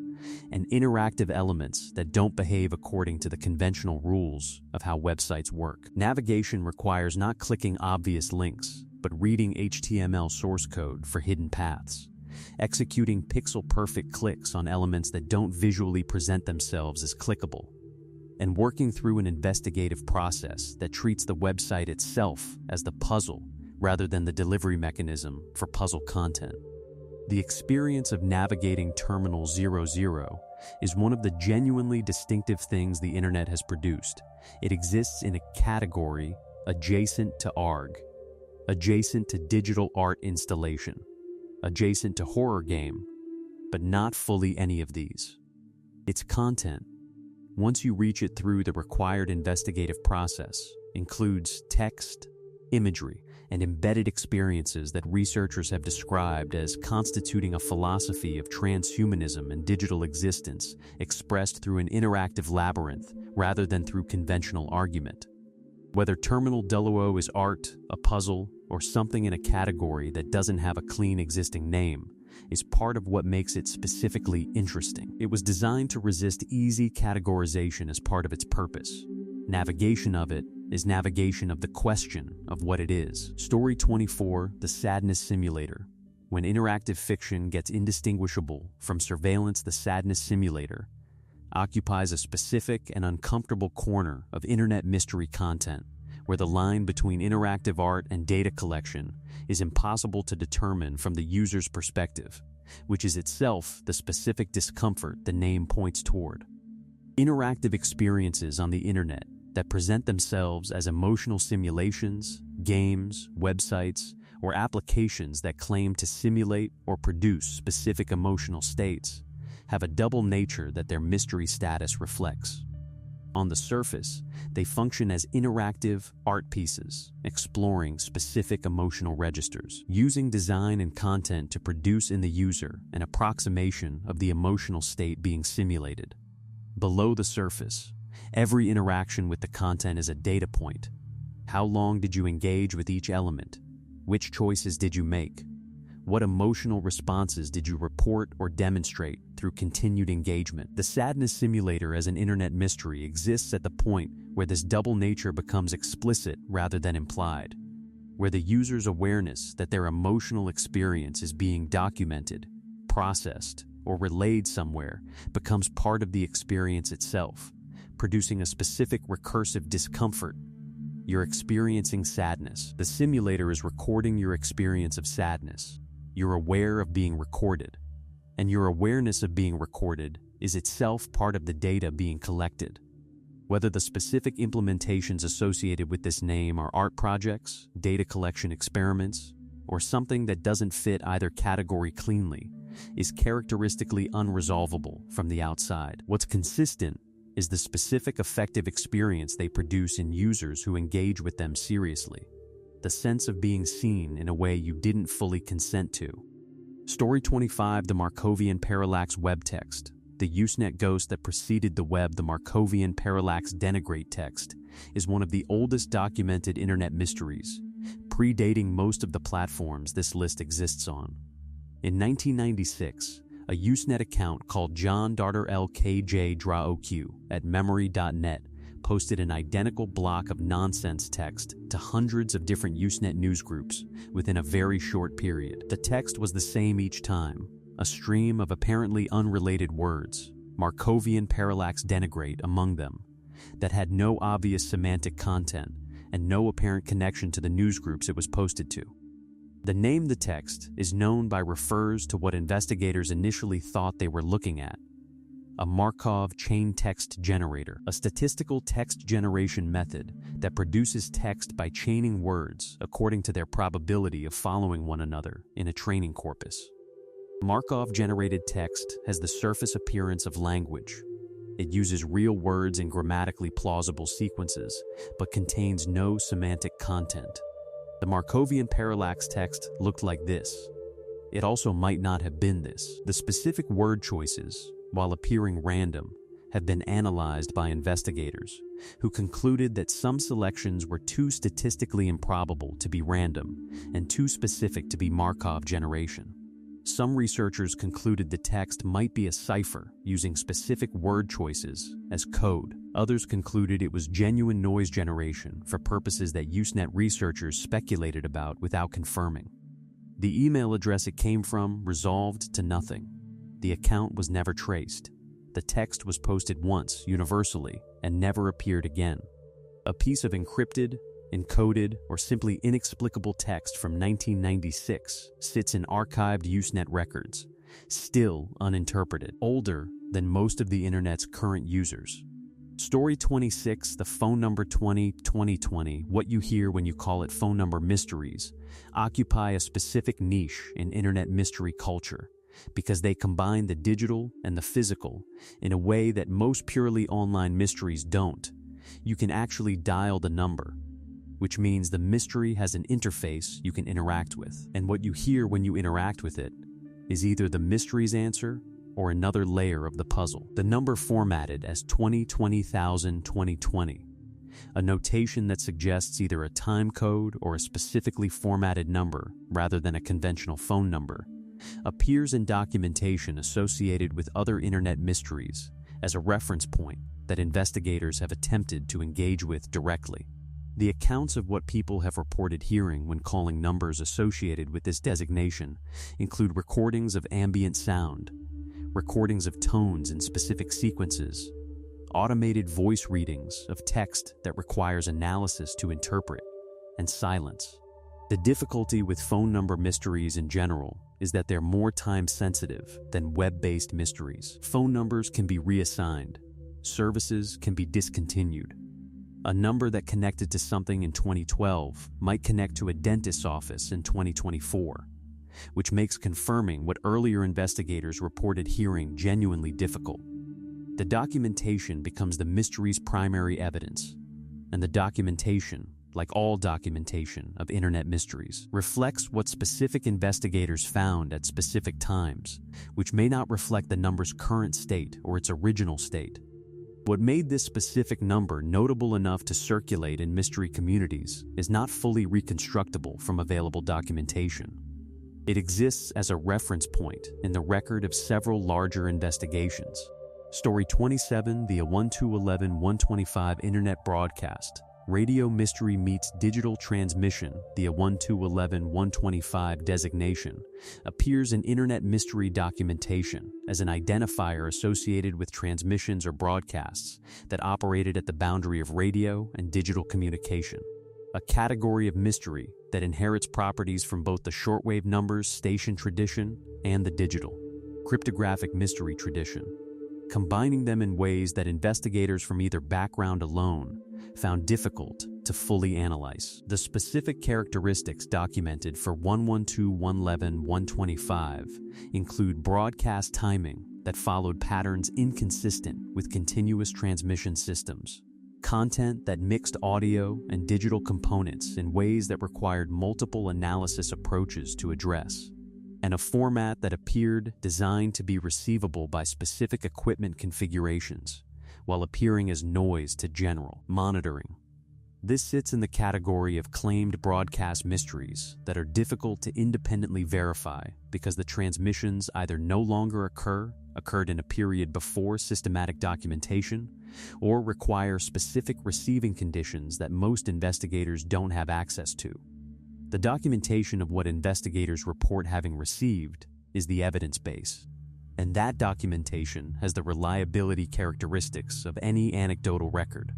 Speaker 1: and interactive elements that don't behave according to the conventional rules of how websites work. Navigation requires not clicking obvious links, but reading HTML source code for hidden paths, executing pixel-perfect clicks on elements that don't visually present themselves as clickable, and working through an investigative process that treats the website itself as the puzzle rather than the delivery mechanism for puzzle content. The experience of navigating Terminal 00 is one of the genuinely distinctive things the internet has produced. It exists in a category adjacent to ARG, adjacent to digital art installation, adjacent to horror game, but not fully any of these. Its content, once you reach it through the required investigative process, includes text, imagery, and embedded experiences that researchers have described as constituting a philosophy of transhumanism and digital existence expressed through an interactive labyrinth rather than through conventional argument. Whether Terminal 00 is art, a puzzle, or something in a category that doesn't have a clean existing name, is part of what makes it specifically interesting. It was designed to resist easy categorization as part of its purpose. Navigation of it is navigation of the question of what it is. Story 24, The Sadness Simulator. When interactive fiction gets indistinguishable from surveillance, the sadness simulator occupies a specific and uncomfortable corner of internet mystery content, where the line between interactive art and data collection is impossible to determine from the user's perspective, which is itself the specific discomfort the name points toward. Interactive experiences on the internet that present themselves as emotional simulations, games, websites, or applications that claim to simulate or produce specific emotional states have a double nature that their mystery status reflects. On the surface, they function as interactive art pieces, exploring specific emotional registers, using design and content to produce in the user an approximation of the emotional state being simulated. Below the surface, every interaction with the content is a data point. How long did you engage with each element? Which choices did you make? What emotional responses did you report or demonstrate through continued engagement? The sadness simulator as an internet mystery exists at the point where this double nature becomes explicit rather than implied, where the user's awareness that their emotional experience is being documented, processed, or relayed somewhere becomes part of the experience itself, producing a specific recursive discomfort. You're experiencing sadness. The simulator is recording your experience of sadness. You're aware of being recorded, and your awareness of being recorded is itself part of the data being collected. Whether the specific implementations associated with this name are art projects, data collection experiments, or something that doesn't fit either category cleanly, is characteristically unresolvable from the outside. What's consistent is the specific affective experience they produce in users who engage with them seriously. The sense of being seen in a way you didn't fully consent to. Story 25, the Markovian Parallax Web Text. The Usenet ghost that preceded the web, the Markovian Parallax Denigrate text, is one of the oldest documented internet mysteries, predating most of the platforms this list exists on. In 1996, a Usenet account called John Darter LKJ DrawOQ at memory.net posted an identical block of nonsense text to hundreds of different Usenet newsgroups within a very short period. The text was the same each time, a stream of apparently unrelated words, Markovian parallax denigrate among them, that had no obvious semantic content and no apparent connection to the newsgroups it was posted to. The name the text is known by refers to what investigators initially thought they were looking at: a Markov chain text generator, a statistical text generation method that produces text by chaining words according to their probability of following one another in a training corpus. Markov-generated text has the surface appearance of language. It uses real words in grammatically plausible sequences, but contains no semantic content. The Markovian parallax text looked like this. It also might not have been this. The specific word choices, while appearing random, have been analyzed by investigators, who concluded that some selections were too statistically improbable to be random and too specific to be Markov generation. Some researchers concluded the text might be a cipher using specific word choices as code. Others concluded it was genuine noise generation for purposes that Usenet researchers speculated about without confirming. The email address it came from resolved to nothing. The account was never traced. The text was posted once, universally, and never appeared again. A piece of encrypted, encoded, or simply inexplicable text from 1996 sits in archived Usenet records, still uninterpreted, older than most of the internet's current users. Story 26, the phone number 2020, what you hear when you call it phone number mysteries, occupy a specific niche in internet mystery culture, because they combine the digital and the physical in a way that most purely online mysteries don't. You can actually dial the number, which means the mystery has an interface you can interact with. And what you hear when you interact with it is either the mystery's answer or another layer of the puzzle. The number formatted as 2020, a notation that suggests either a time code or a specifically formatted number rather than a conventional phone number, appears in documentation associated with other internet mysteries as a reference point that investigators have attempted to engage with directly. The accounts of what people have reported hearing when calling numbers associated with this designation include recordings of ambient sound, recordings of tones in specific sequences, automated voice readings of text that requires analysis to interpret, and silence. The difficulty with phone number mysteries in general is that they're more time-sensitive than web-based mysteries. Phone numbers can be reassigned. Services can be discontinued. A number that connected to something in 2012 might connect to a dentist's office in 2024, which makes confirming what earlier investigators reported hearing genuinely difficult. The documentation becomes the mystery's primary evidence. And the documentation, like all documentation of internet mysteries, reflects what specific investigators found at specific times, which may not reflect the number's current state or its original state. What made this specific number notable enough to circulate in mystery communities is not fully reconstructable from available documentation. It exists as a reference point in the record of several larger investigations. Story 27, the 1211-125 Internet Broadcast. Radio mystery meets digital transmission, the 1211-125 designation, appears in Internet mystery documentation as an identifier associated with transmissions or broadcasts that operated at the boundary of radio and digital communication. A category of mystery that inherits properties from both the shortwave numbers station tradition and the digital, cryptographic mystery tradition, combining them in ways that investigators from either background alone found difficult to fully analyze. The specific characteristics documented for 112-111-125 include broadcast timing that followed patterns inconsistent with continuous transmission systems, content that mixed audio and digital components in ways that required multiple analysis approaches to address, and a format that appeared designed to be receivable by specific equipment configurations, while appearing as noise to general monitoring. This sits in the category of claimed broadcast mysteries that are difficult to independently verify because the transmissions either no longer occurred in a period before systematic documentation, or require specific receiving conditions that most investigators don't have access to. The documentation of what investigators report having received is the evidence base, and that documentation has the reliability characteristics of any anecdotal record.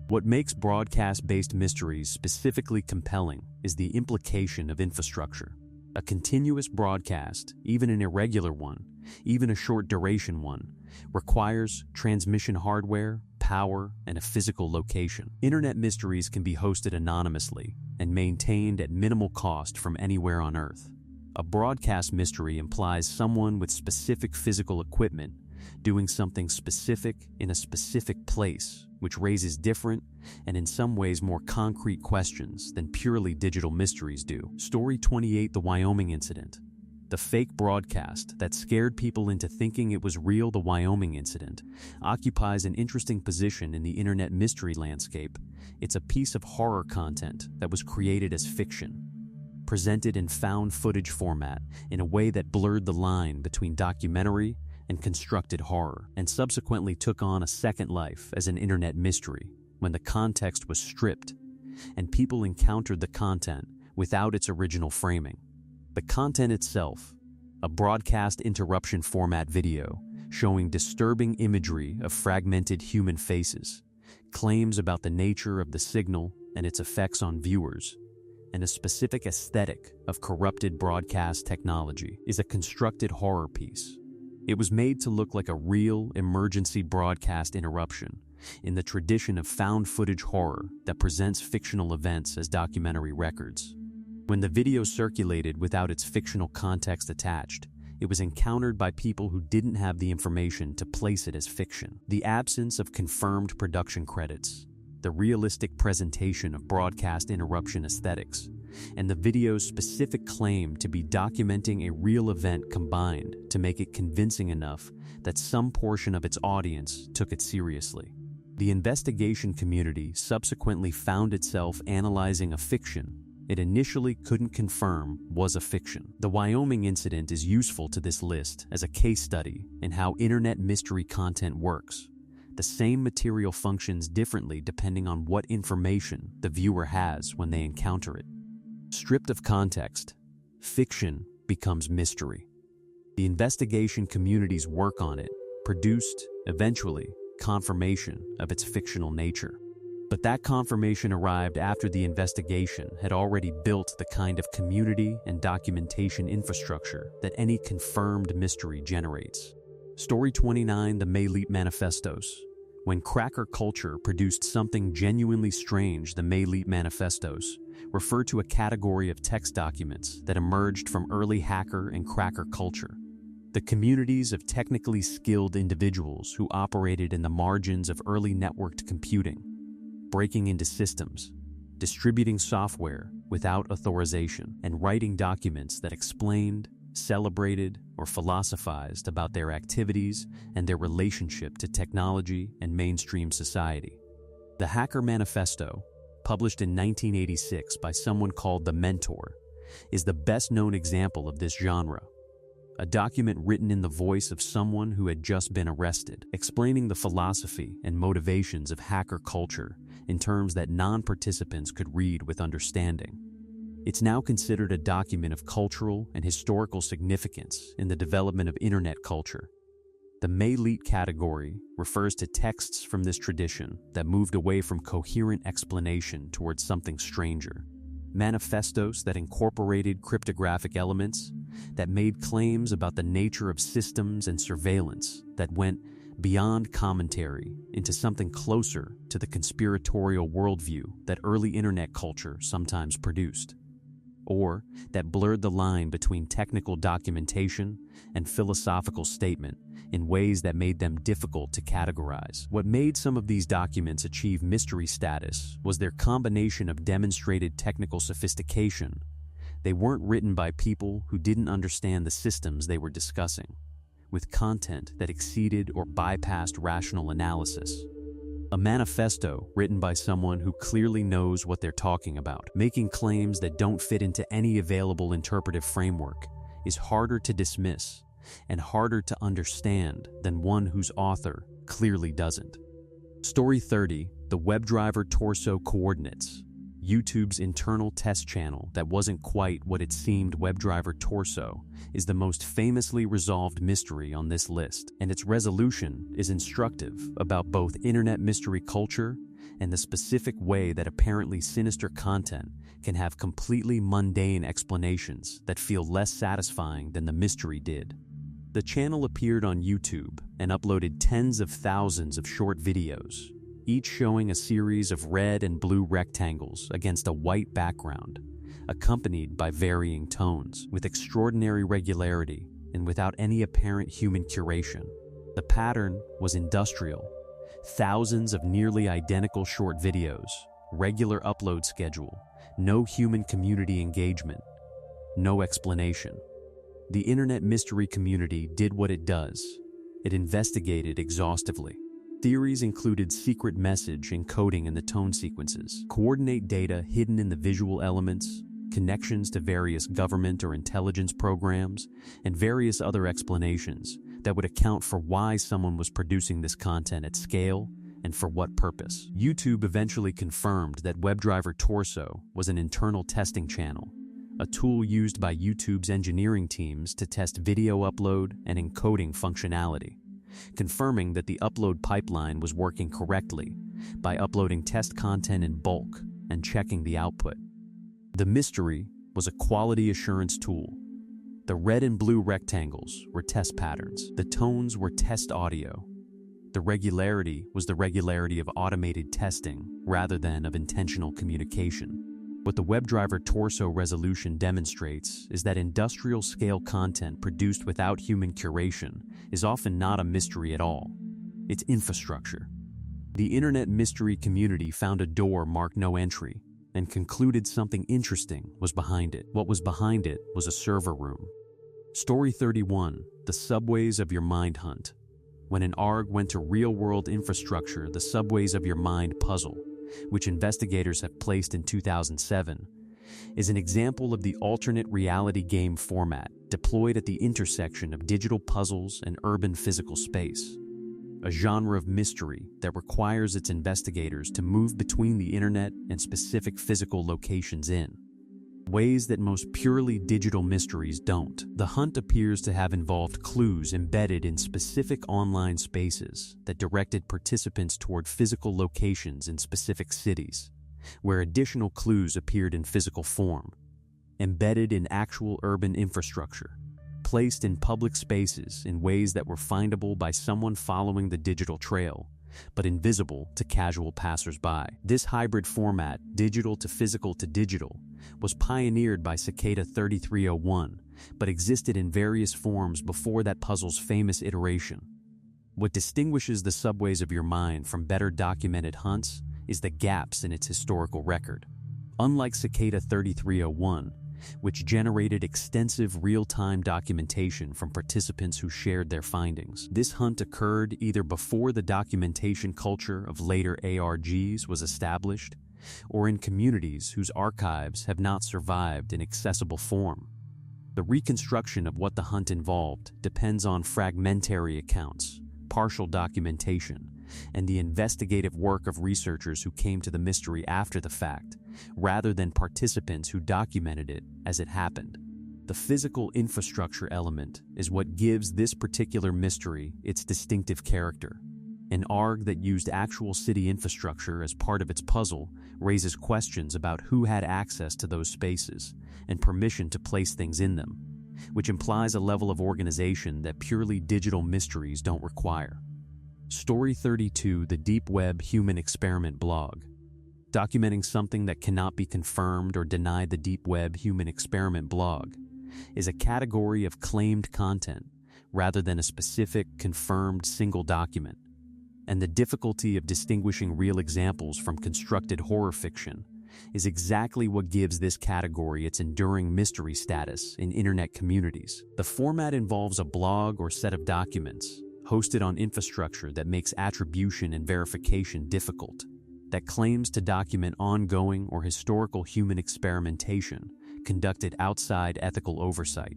Speaker 1: What makes broadcast-based mysteries specifically compelling is the implication of infrastructure. A continuous broadcast, even an irregular one, even a short-duration one, requires transmission hardware, power, and a physical location. Internet mysteries can be hosted anonymously and maintained at minimal cost from anywhere on Earth. A broadcast mystery implies someone with specific physical equipment doing something specific in a specific place, which raises different and in some ways more concrete questions than purely digital mysteries do. Story 28, the Wyoming Incident. The fake broadcast that scared people into thinking it was real, the Wyoming Incident, occupies an interesting position in the internet mystery landscape. It's a piece of horror content that was created as fiction, presented in found footage format in a way that blurred the line between documentary and constructed horror, and subsequently took on a second life as an internet mystery when the context was stripped and people encountered the content without its original framing. The content itself, a broadcast interruption format video showing disturbing imagery of fragmented human faces, claims about the nature of the signal and its effects on viewers, and a specific aesthetic of corrupted broadcast technology, is a constructed horror piece. It was made to look like a real emergency broadcast interruption in the tradition of found footage horror that presents fictional events as documentary records. When the video circulated without its fictional context attached, it was encountered by people who didn't have the information to place it as fiction. The absence of confirmed production credits, the realistic presentation of broadcast interruption aesthetics, and the video's specific claim to be documenting a real event combined to make it convincing enough that some portion of its audience took it seriously. The investigation community subsequently found itself analyzing a fiction it initially couldn't confirm was a fiction. The Wyoming Incident is useful to this list as a case study in how internet mystery content works. The same material functions differently depending on what information the viewer has when they encounter it. Stripped of context, fiction becomes mystery. The investigation community's work on it produced, eventually, confirmation of its fictional nature. But that confirmation arrived after the investigation had already built the kind of community and documentation infrastructure that any confirmed mystery generates. Story 29, the Mayleap Manifestos. When cracker culture produced something genuinely strange, the Mayleap Manifestos refer to a category of text documents that emerged from early hacker and cracker culture. The communities of technically skilled individuals who operated in the margins of early networked computing, breaking into systems, distributing software without authorization, and writing documents that explained, celebrated, or philosophized about their activities and their relationship to technology and mainstream society. The Hacker Manifesto, published in 1986 by someone called The Mentor, is the best-known example of this genre. A document written in the voice of someone who had just been arrested, explaining the philosophy and motivations of hacker culture in terms that non-participants could read with understanding. It's now considered a document of cultural and historical significance in the development of internet culture. The Mayleet category refers to texts from this tradition that moved away from coherent explanation towards something stranger. Manifestos that incorporated cryptographic elements, that made claims about the nature of systems and surveillance, that went beyond commentary into something closer to the conspiratorial worldview that early internet culture sometimes produced, or that blurred the line between technical documentation and philosophical statement in ways that made them difficult to categorize. What made some of these documents achieve mystery status was their combination of demonstrated technical sophistication. They weren't written by people who didn't understand the systems they were discussing, with content that exceeded or bypassed rational analysis. A manifesto written by someone who clearly knows what they're talking about, making claims that don't fit into any available interpretive framework, is harder to dismiss and harder to understand than one whose author clearly doesn't. Story 30, the WebDriver Torso Coordinates. YouTube's internal test channel that wasn't quite what it seemed. WebDriver Torso is the most famously resolved mystery on this list, and its resolution is instructive about both internet mystery culture and the specific way that apparently sinister content can have completely mundane explanations that feel less satisfying than the mystery did. The channel appeared on YouTube and uploaded tens of thousands of short videos, each showing a series of red and blue rectangles against a white background, accompanied by varying tones, with extraordinary regularity and without any apparent human curation. The pattern was industrial. Thousands of nearly identical short videos, regular upload schedule, no human community engagement, no explanation. The internet mystery community did what it does. It investigated exhaustively. Theories included secret message encoding in the tone sequences, coordinate data hidden in the visual elements, connections to various government or intelligence programs, and various other explanations that would account for why someone was producing this content at scale and for what purpose. YouTube eventually confirmed that WebDriver Torso was an internal testing channel, a tool used by YouTube's engineering teams to test video upload and encoding functionality, confirming that the upload pipeline was working correctly by uploading test content in bulk and checking the output. The mystery was a quality assurance tool. The red and blue rectangles were test patterns. The tones were test audio. The regularity was the regularity of automated testing rather than of intentional communication. What the WebDriver Torso resolution demonstrates is that industrial-scale content produced without human curation is often not a mystery at all. It's infrastructure. The internet mystery community found a door marked no entry and concluded something interesting was behind it. What was behind it was a server room. Story 31, the subways of your mind hunt. When an ARG went to real-world infrastructure, the subways of your mind puzzle, which investigators have placed in 2007, is an example of the alternate reality game format deployed at the intersection of digital puzzles and urban physical space, a genre of mystery that requires its investigators to move between the internet and specific physical locations in ways that most purely digital mysteries don't. The hunt appears to have involved clues embedded in specific online spaces that directed participants toward physical locations in specific cities, where additional clues appeared in physical form, embedded in actual urban infrastructure, placed in public spaces in ways that were findable by someone following the digital trail, but invisible to casual passersby. This hybrid format, digital to physical to digital, was pioneered by Cicada 3301, but existed in various forms before that puzzle's famous iteration. What distinguishes the subways of your mind from better documented hunts is the gaps in its historical record. Unlike Cicada 3301, which generated extensive real-time documentation from participants who shared their findings, this hunt occurred either before the documentation culture of later ARGs was established, or in communities whose archives have not survived in accessible form. The reconstruction of what the hunt involved depends on fragmentary accounts, partial documentation, and the investigative work of researchers who came to the mystery after the fact, rather than participants who documented it as it happened. The physical infrastructure element is what gives this particular mystery its distinctive character. An ARG that used actual city infrastructure as part of its puzzle raises questions about who had access to those spaces and permission to place things in them, which implies a level of organization that purely digital mysteries don't require. Story 32, the Deep Web Human Experiment Blog. Documenting something that cannot be confirmed or denied. The Deep Web Human Experiment Blog is a category of claimed content rather than a specific, confirmed single document. And the difficulty of distinguishing real examples from constructed horror fiction is exactly what gives this category its enduring mystery status in internet communities. The format involves a blog or set of documents hosted on infrastructure that makes attribution and verification difficult, that claims to document ongoing or historical human experimentation conducted outside ethical oversight.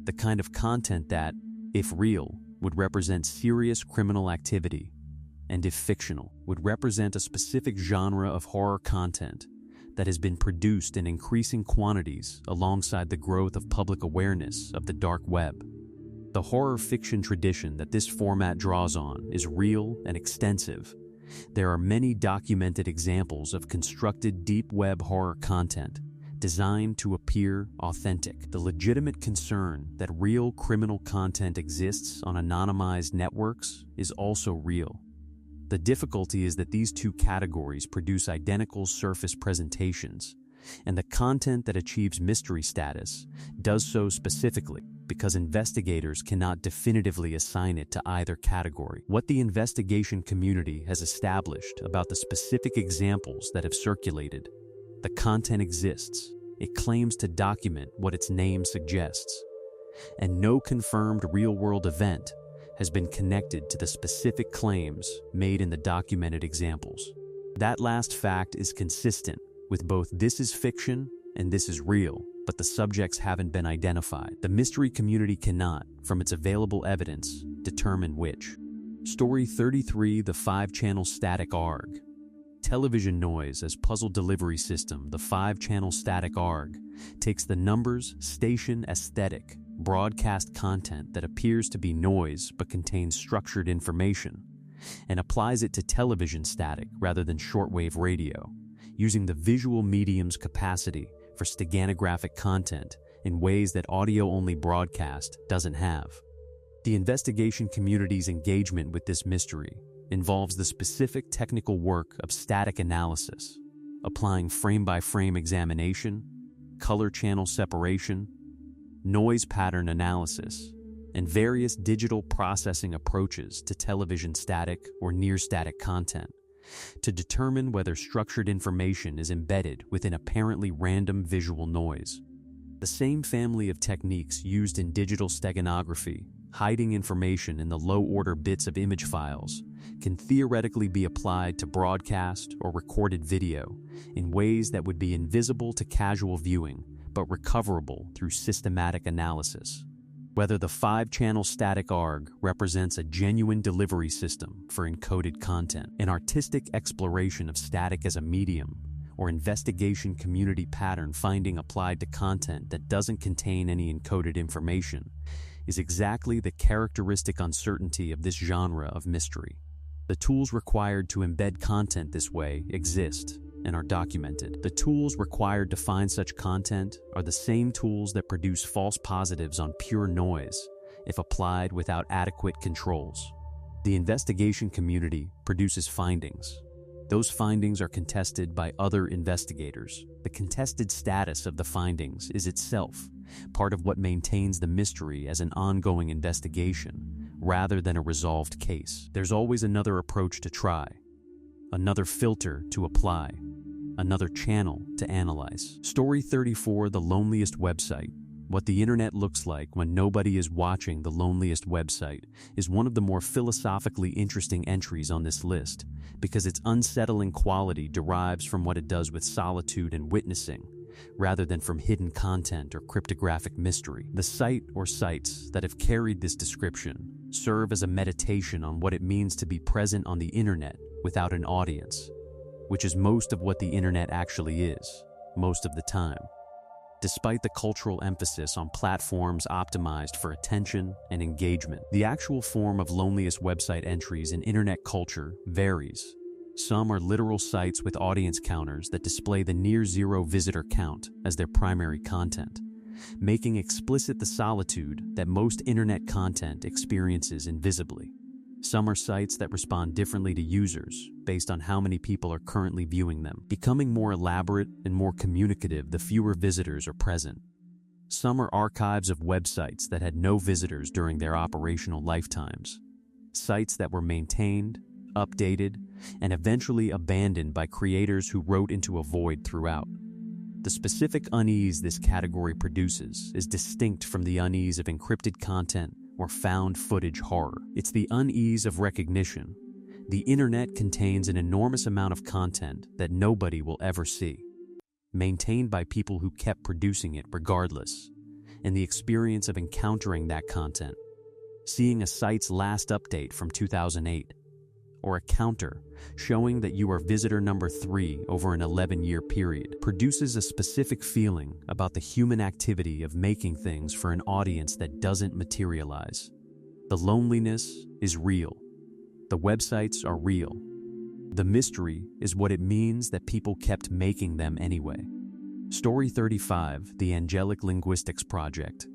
Speaker 1: The kind of content that, if real, would represent serious criminal activity, and if fictional, would represent a specific genre of horror content that has been produced in increasing quantities alongside the growth of public awareness of the dark web. The horror fiction tradition that this format draws on is real and extensive. There are many documented examples of constructed deep web horror content designed to appear authentic. The legitimate concern that real criminal content exists on anonymized networks is also real. The difficulty is that these two categories produce identical surface presentations, and the content that achieves mystery status does so specifically because investigators cannot definitively assign it to either category. What the investigation community has established about the specific examples that have circulated: the content exists, it claims to document what its name suggests, and no confirmed real-world event has been connected to the specific claims made in the documented examples. That last fact is consistent with both "this is fiction" and "this is real," but the subjects haven't been identified. The mystery community cannot, from its available evidence, determine which. Story 33, the 5-channel static ARG. Television noise as puzzle delivery system. The 5-channel static ARG takes the numbers, station, aesthetic, broadcast content that appears to be noise but contains structured information, and applies it to television static rather than shortwave radio, using the visual medium's capacity for steganographic content in ways that audio-only broadcast doesn't have. The investigation community's engagement with this mystery involves the specific technical work of static analysis, applying frame-by-frame examination, color channel separation, noise pattern analysis, and various digital processing approaches to television static or near-static content to determine whether structured information is embedded within apparently random visual noise. The same family of techniques used in digital steganography, hiding information in the low-order bits of image files, can theoretically be applied to broadcast or recorded video in ways that would be invisible to casual viewing but recoverable through systematic analysis. Whether the 5-channel static ARG represents a genuine delivery system for encoded content, an artistic exploration of static as a medium, or investigation community pattern finding applied to content that doesn't contain any encoded information, is exactly the characteristic uncertainty of this genre of mystery. The tools required to embed content this way exist and are documented. The tools required to find such content are the same tools that produce false positives on pure noise if applied without adequate controls. The investigation community produces findings, Those findings are contested by other investigators. The contested status of the findings is itself part of what maintains the mystery as an ongoing investigation, rather than a resolved case. There's always another approach to try, another filter to apply, another channel to analyze. Story 34, The Loneliest Website. What the internet looks like when nobody is watching the loneliest website is one of the more philosophically interesting entries on this list, because its unsettling quality derives from what it does with solitude and witnessing, rather than from hidden content or cryptographic mystery. The site or sites that have carried this description serve as a meditation on what it means to be present on the internet without an audience, which is most of what the internet actually is, most of the time. Despite the cultural emphasis on platforms optimized for attention and engagement, the actual form of loneliest website entries in internet culture varies. Some are literal sites with audience counters that display the near-zero visitor count as their primary content, making explicit the solitude that most internet content experiences invisibly. Some are sites that respond differently to users based on how many people are currently viewing them, becoming more elaborate and more communicative the fewer visitors are present. Some are archives of websites that had no visitors during their operational lifetimes, sites that were maintained, updated, and eventually abandoned by creators who wrote into a void throughout. The specific unease this category produces is distinct from the unease of encrypted content or found footage horror. It's the unease of recognition. The internet contains an enormous amount of content that nobody will ever see, maintained by people who kept producing it regardless, and the experience of encountering that content, seeing a site's last update from 2008, or a counter showing that you are visitor number 3 over an 11-year period, produces a specific feeling about the human activity of making things for an audience that doesn't materialize. The loneliness is real. The websites are real. The mystery is what it means that people kept making them anyway. Story 35, The Angelic Linguistics Project.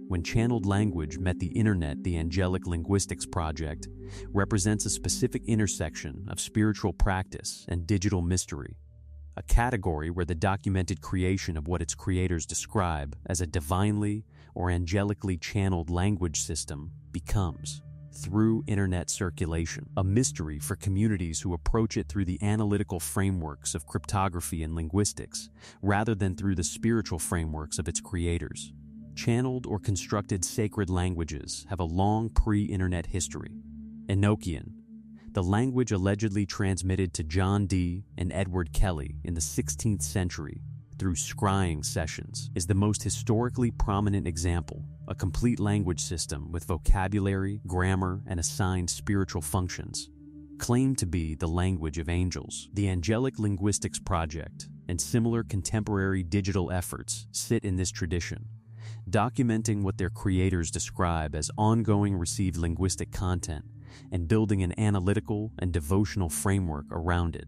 Speaker 1: When channeled language met the internet, the Angelic Linguistics Project represents a specific intersection of spiritual practice and digital mystery, a category where the documented creation of what its creators describe as a divinely or angelically channeled language system becomes, through internet circulation, a mystery for communities who approach it through the analytical frameworks of cryptography and linguistics, rather than through the spiritual frameworks of its creators. Channeled or constructed sacred languages have a long pre-internet history. Enochian, the language allegedly transmitted to John Dee and Edward Kelly in the 16th century through scrying sessions, is the most historically prominent example, a complete language system with vocabulary, grammar, and assigned spiritual functions, claimed to be the language of angels. The Angelic Linguistics Project and similar contemporary digital efforts sit in this tradition, documenting what their creators describe as ongoing received linguistic content and building an analytical and devotional framework around it.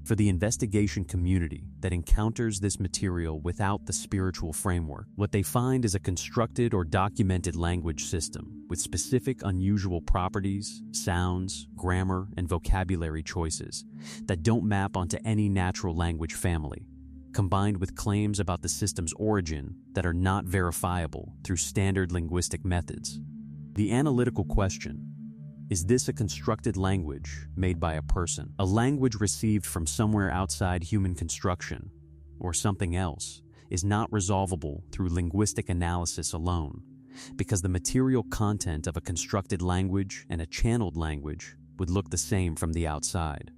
Speaker 1: For the investigation community that encounters this material without the spiritual framework, what they find is a constructed or documented language system with specific unusual properties, sounds, grammar, and vocabulary choices that don't map onto any natural language family, combined with claims about the system's origin that are not verifiable through standard linguistic methods. The analytical question: is this a constructed language made by a person? A language received from somewhere outside human construction, or something else, is not resolvable through linguistic analysis alone, because the material content of a constructed language and a channeled language would look the same from the outside.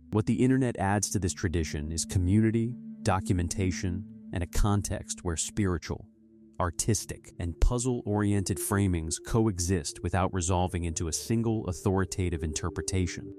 Speaker 1: What the internet adds to this tradition is community, documentation, and a context where spiritual, artistic, and puzzle-oriented framings coexist without resolving into a single authoritative interpretation.